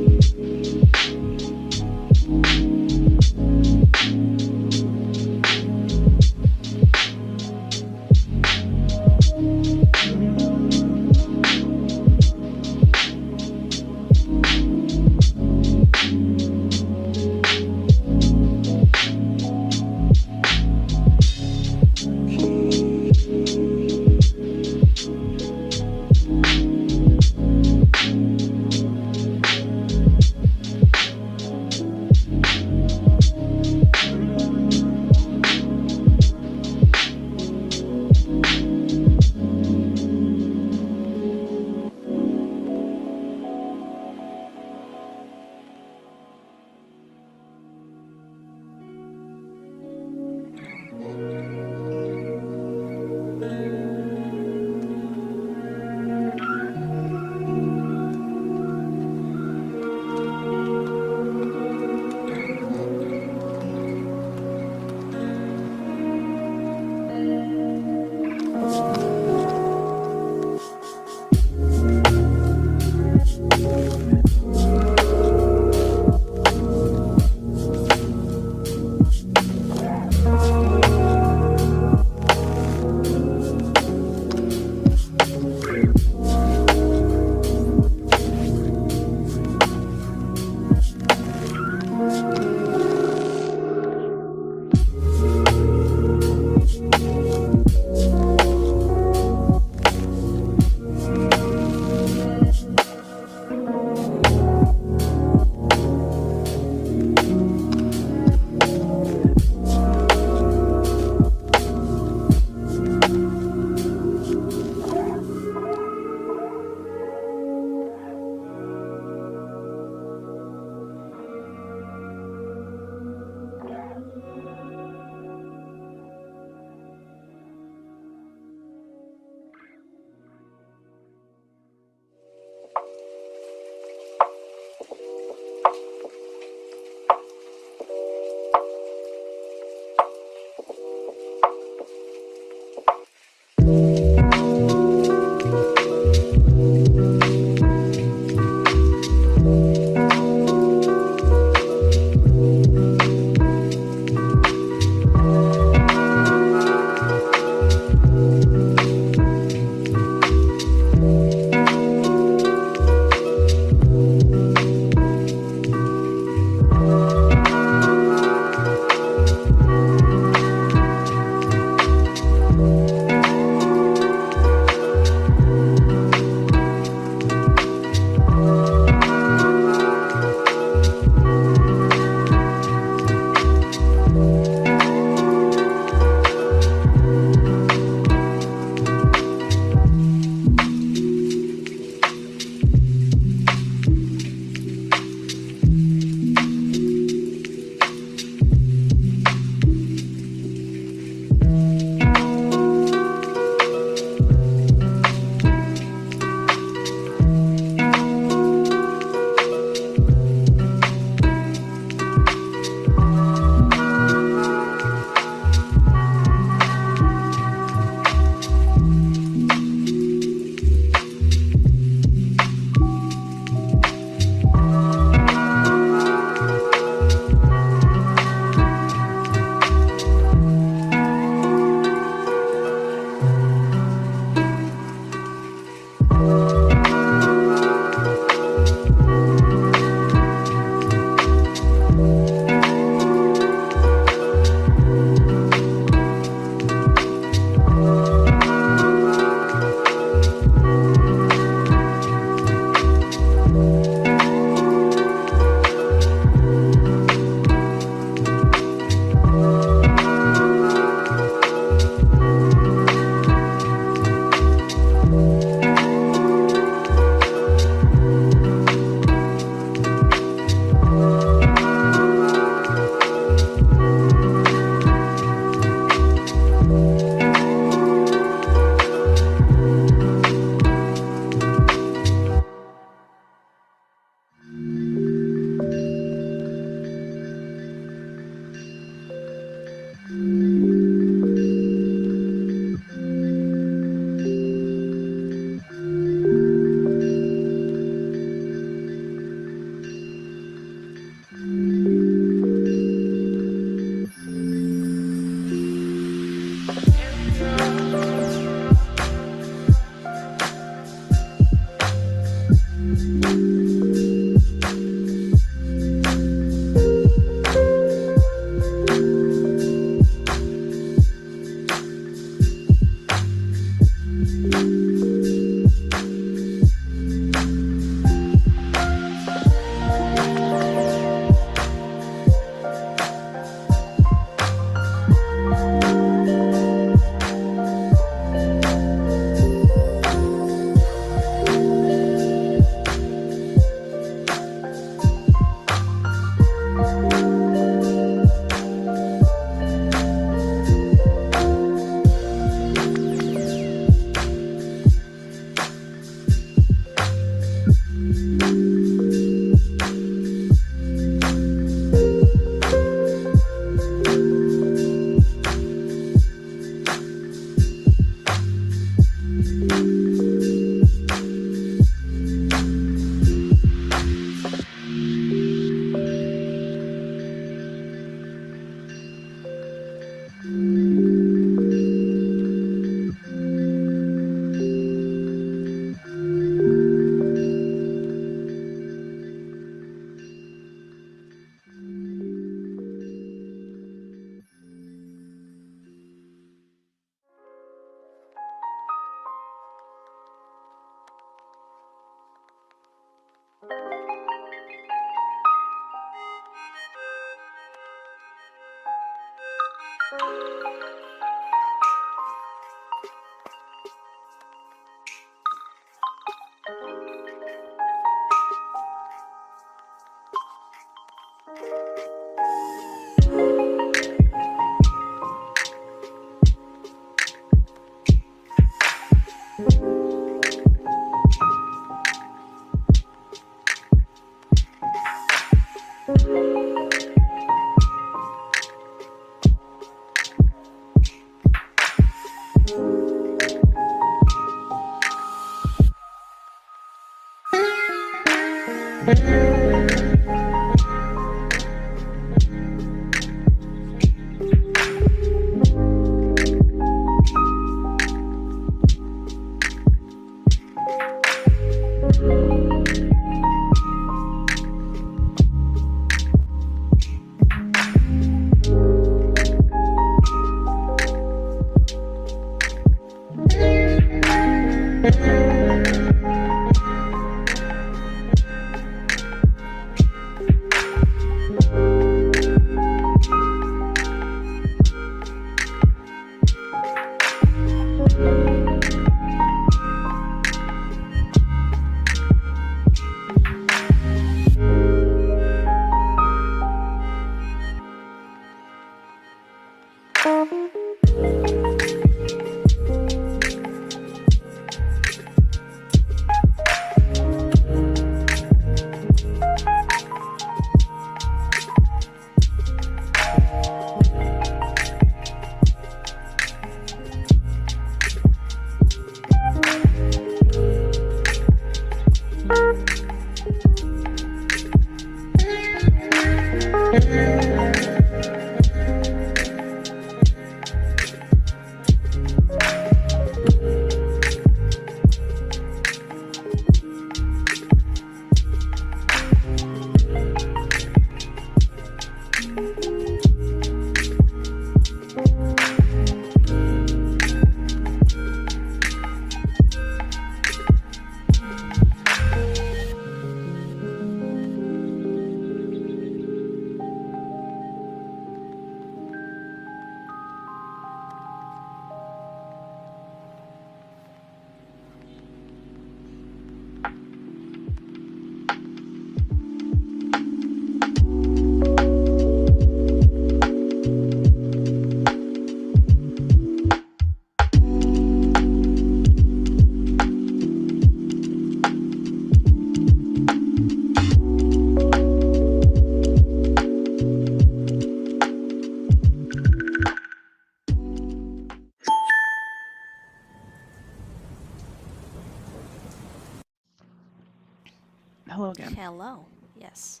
Hello again. Hello. Yes.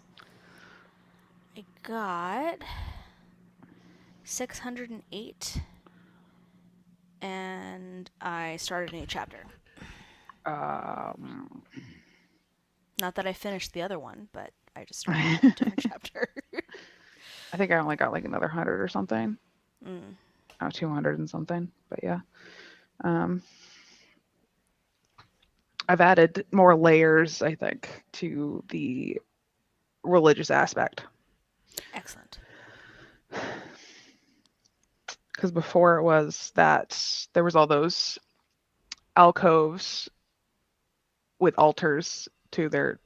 I got 608 and I started a new chapter. Um, Not that I finished the other one, but I just started a I different chapter. think I only got like another 100 or something. Mm. Oh, 200 and something. But yeah. Um, I've added more layers, I think, to the religious aspect. Excellent. Because before it was that there was all those alcoves with altars to their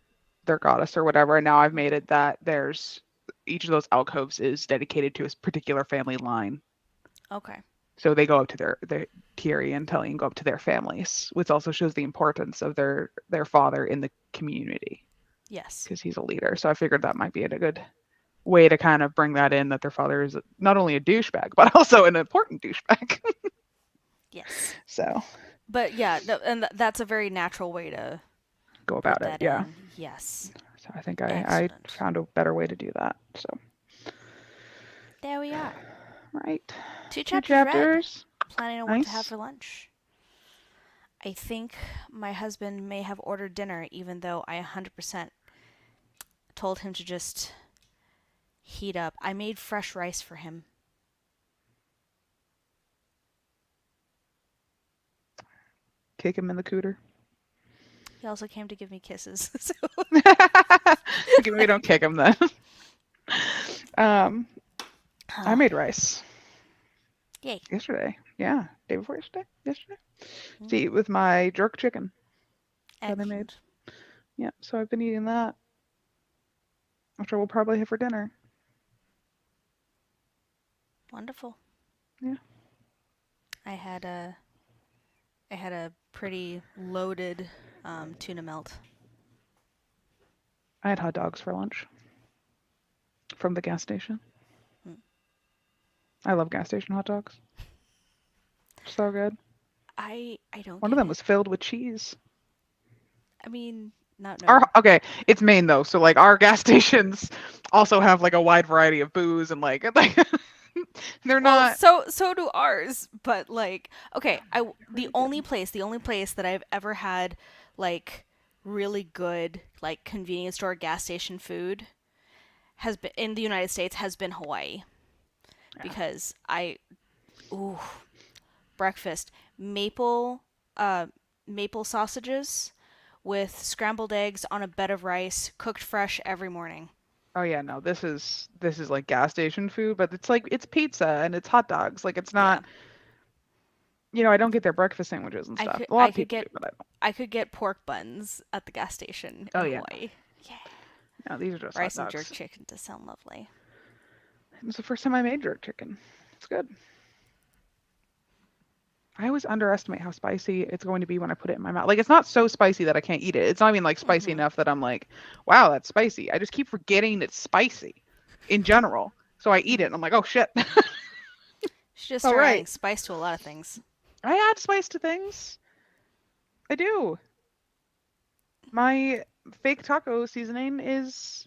goddess or whatever, and now I've made it that there's each of those alcoves is dedicated to a particular family line. Okay. So they go up to their Thierry and Tellian go up to their families, which also shows the importance of their father in the community Yes. because he's a leader. So I figured that might be a good way to kind of bring that in that their father is not only a douchebag but also an important douchebag. Yes. So But yeah, and that's a very natural way to go put about it. that Yeah. in. Yes. So I think I Excellent. found a better way to do that. So There we are. right, Two two chapters read. chapters. Planning on what to have Nice. for lunch. I think my husband may have ordered dinner, even though I 100% told him to just heat up. I made fresh rice for him. Kick him in the cooter. He also came to give me kisses. So, Okay, maybe don't kick him then. Um, I huh. made rice. Yay. Yesterday. Yeah. Day before yesterday. Yesterday. To Mm, eat with my jerk chicken that I made. excellent. Yeah. So I've been eating that, which I will probably have for dinner. Wonderful. Yeah. I had a pretty loaded tuna melt. I had hot dogs for lunch from the gas station. Mm. I love gas station hot dogs. So good. I don't One of get them it. was filled with cheese. I mean, not Our no. okay, it's Maine though, so like our gas stations also have like a wide variety of booze and like they're Well, not so do ours, but like okay, really good. the only place that I've ever had like really good like convenience store gas station food has been in the United States has been Hawaii Yeah. because I ooh, breakfast maple uh maple sausages with scrambled eggs on a bed of rice cooked fresh every morning. Oh yeah, no, this is like gas station food, but it's like it's pizza and it's hot dogs. Like it's Yeah. not, I don't get their breakfast sandwiches and stuff. A lot I of could people do, get but I don't. pork buns at the gas station Oh in yeah, no. Hawaii. Yeah. No, these are just hot Rice and jerk dogs. chicken to sound lovely. It was the first time I made jerk chicken. It's good. I always underestimate how spicy it's going to be when I put it in my mouth. Like it's not so spicy that I can't eat it. It's not even like spicy Mm-hmm. enough that I'm like, wow, that's spicy. I just keep forgetting it's spicy in general. So I eat it Mm-hmm. and I'm like, oh shit. Should just All start adding right. spice to a lot of things. I add spice to things. I do. My fake taco seasoning is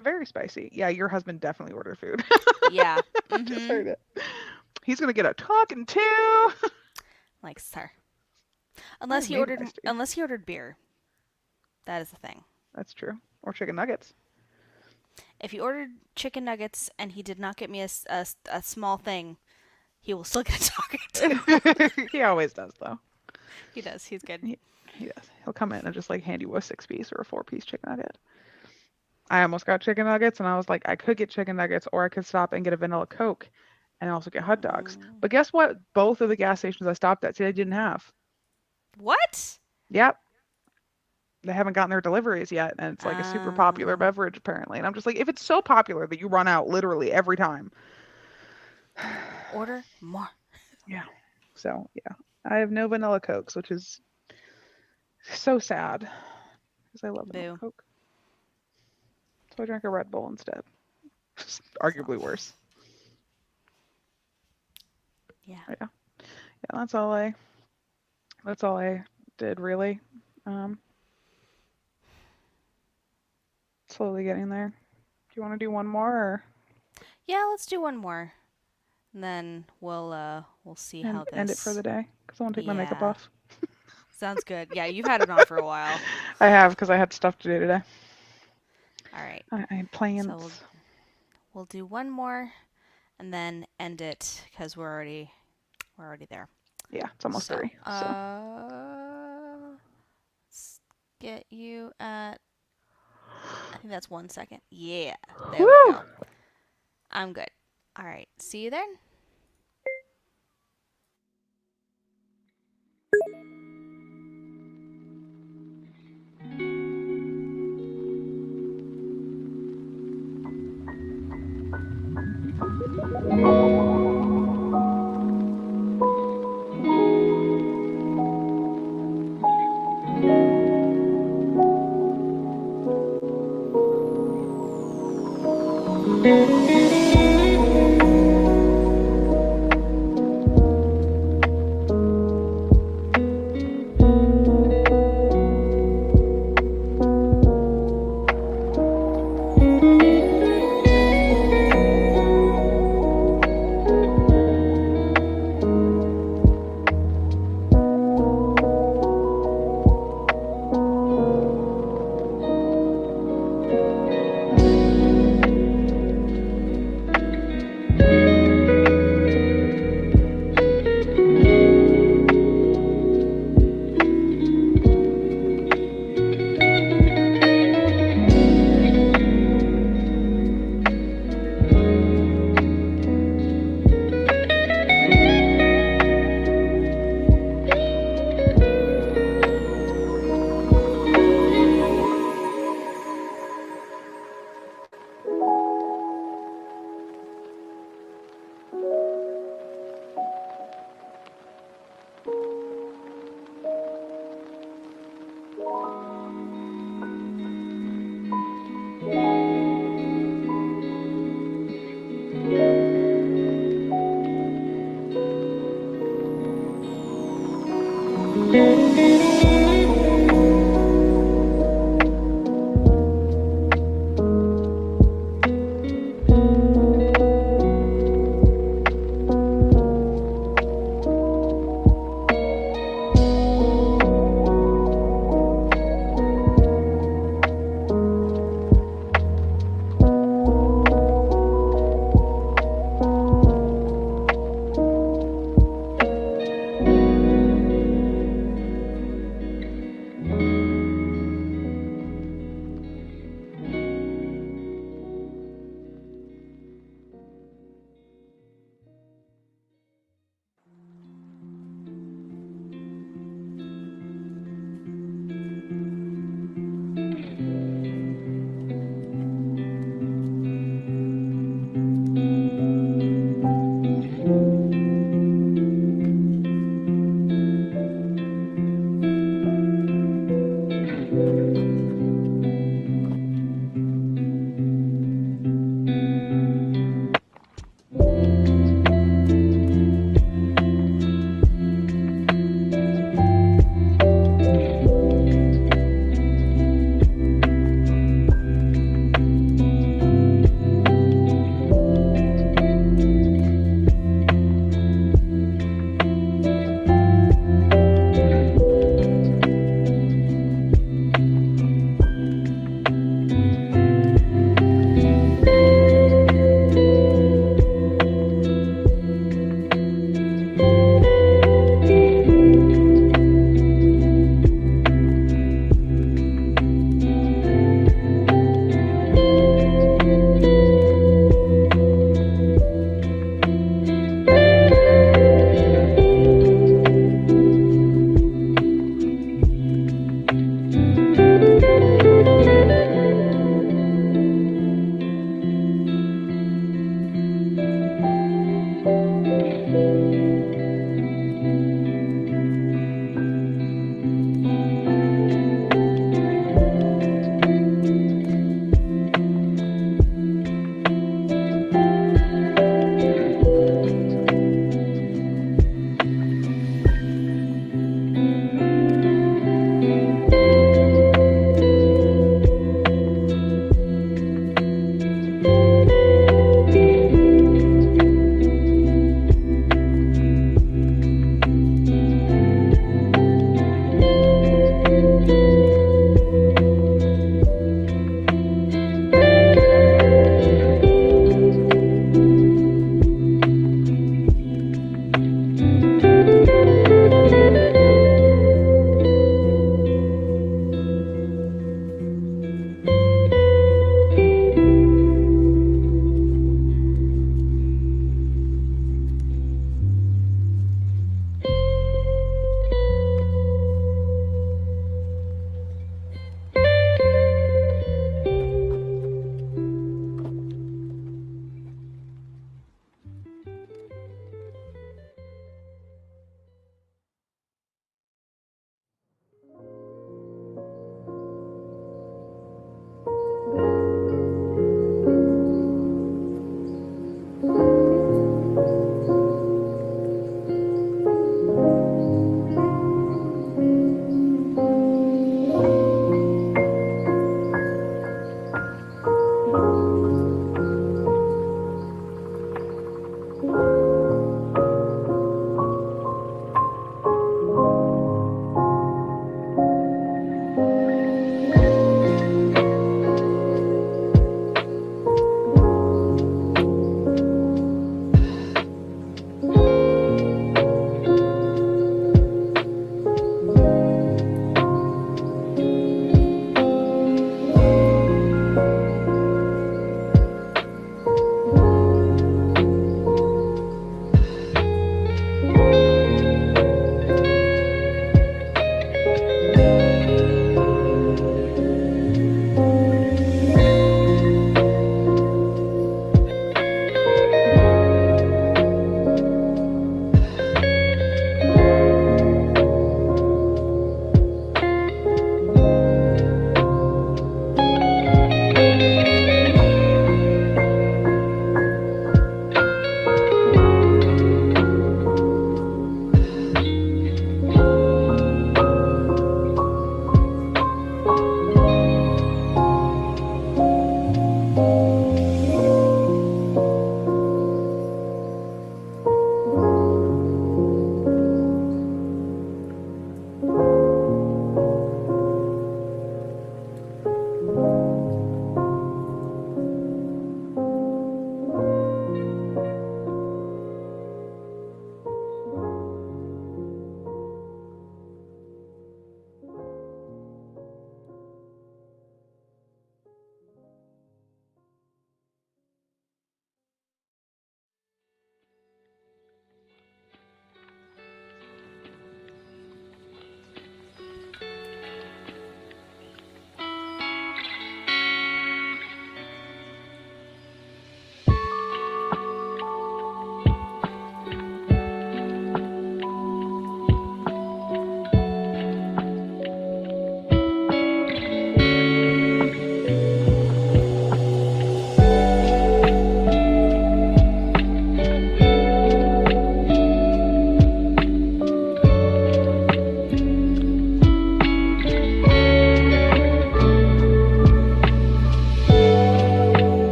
very spicy. Yeah, your husband definitely ordered food. Yeah. I just Mm-hmm. heard it. He's gonna get a talking to. Like sir. I haven't made rice to. Unless he ordered beer. That is the thing. That's true. Or chicken nuggets. If he ordered chicken nuggets and he did not get me a small thing, he will still get a talking to. He always does though. He does. He's good. He does. He'll come in and just like hand you a 6 piece or a 4 piece chicken nugget. I almost got chicken nuggets and I was like, I could get chicken nuggets or I could stop and get a vanilla Coke and also get hot dogs. Mm. But guess what? Both of the gas stations I stopped at, see, they didn't have. What? Yep. They haven't gotten their deliveries yet. And it's like a super popular Uh, beverage apparently. And I'm just like, if it's so popular that you run out literally every time. order more. Yeah. So, yeah. I have no vanilla Cokes, which is so sad because I love vanilla Boo. Coke. So I drank a Red Bull instead. So, Arguably worse. yeah. Yeah. Yeah, that's all I did really. Um, slowly getting there. Do you want to do one more or Yeah, let's do one more. And then we'll see how end it for this. the day? Because I want to take my makeup Yeah. off. Sounds good. Yeah, you've had it on for a while. I have because I had stuff to do today. All right. I had So plans. we'll do one more and then end it because we're already there. Yeah, it's almost So, 3. So let's get you at I think that's 1 second. Yeah. There we woo! go. I'm good. All right. See you then.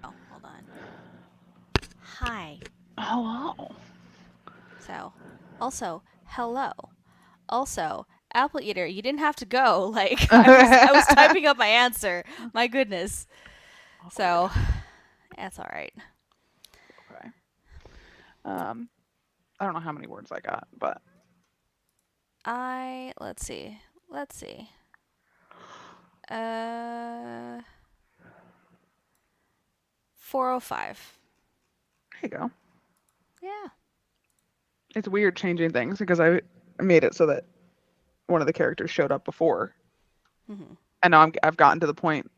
Oh, hold on. Hi. Hello. So, also, hello. Also, Apple Eater, you didn't have to go. Like I was typing up my answer. My goodness. Awkward. So, that's all right. Okay. Um, I don't know how many words I got, but I let's see. Let's see. Uh 405. there you go. Yeah. It's weird changing things because I made it so that one of the characters showed up before, Mhm. and now I've gotten to the point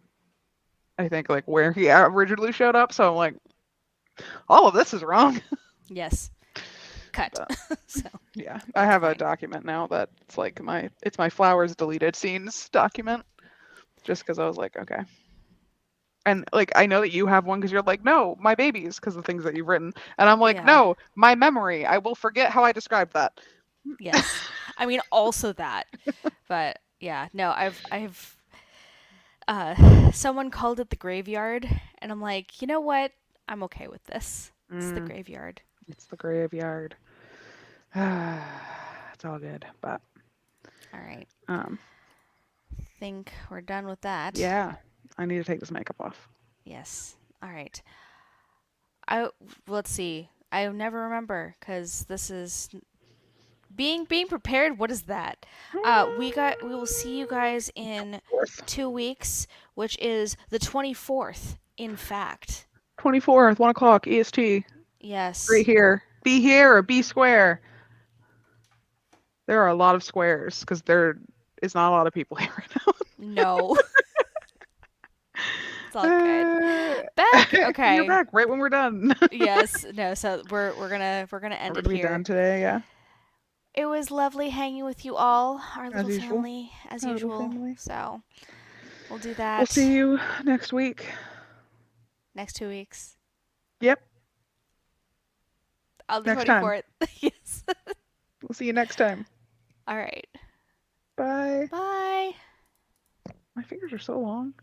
I think like where he originally showed up. So I'm like, all of this is wrong. Yes. Cut. But So, yeah, I that's have a fine. document now that's like my flowers deleted scenes document. Just because I was like, okay. And like I know that you have one because you're like, no, my babies, because of the things that you've written, and I'm like, Yeah. no, my memory. I will forget how I described that. Yes. I mean also that. But yeah, no, I've someone called it the graveyard and I'm like, "You know what? I'm okay with this. It's the Mm, graveyard." it's the graveyard. It's all good, but All right. um, Think we're done with that. yeah, I need to take this makeup off. Yes. All right. I let's see. I never remember cuz this is being prepared. What is that? We will see you guys in Fourth, 2 weeks, which is the 24th in fact. 24th, 1 o'clock EST. Right Yes. here. Be here or be square. There are a lot of squares because there is not a lot of people here right now. No. It's all good. Back. You're Okay. back right when we're done. Yes. No. So we're gonna We're end it gonna be done here. today, yeah. It was lovely hanging with you all, our As little usual. family, as Our little usual. family. So we'll do We'll that see you next week. next 2 weeks Yep, on the next time. 24th. Yes. We'll see you next time. All right. Bye. Bye. My fingers are so long.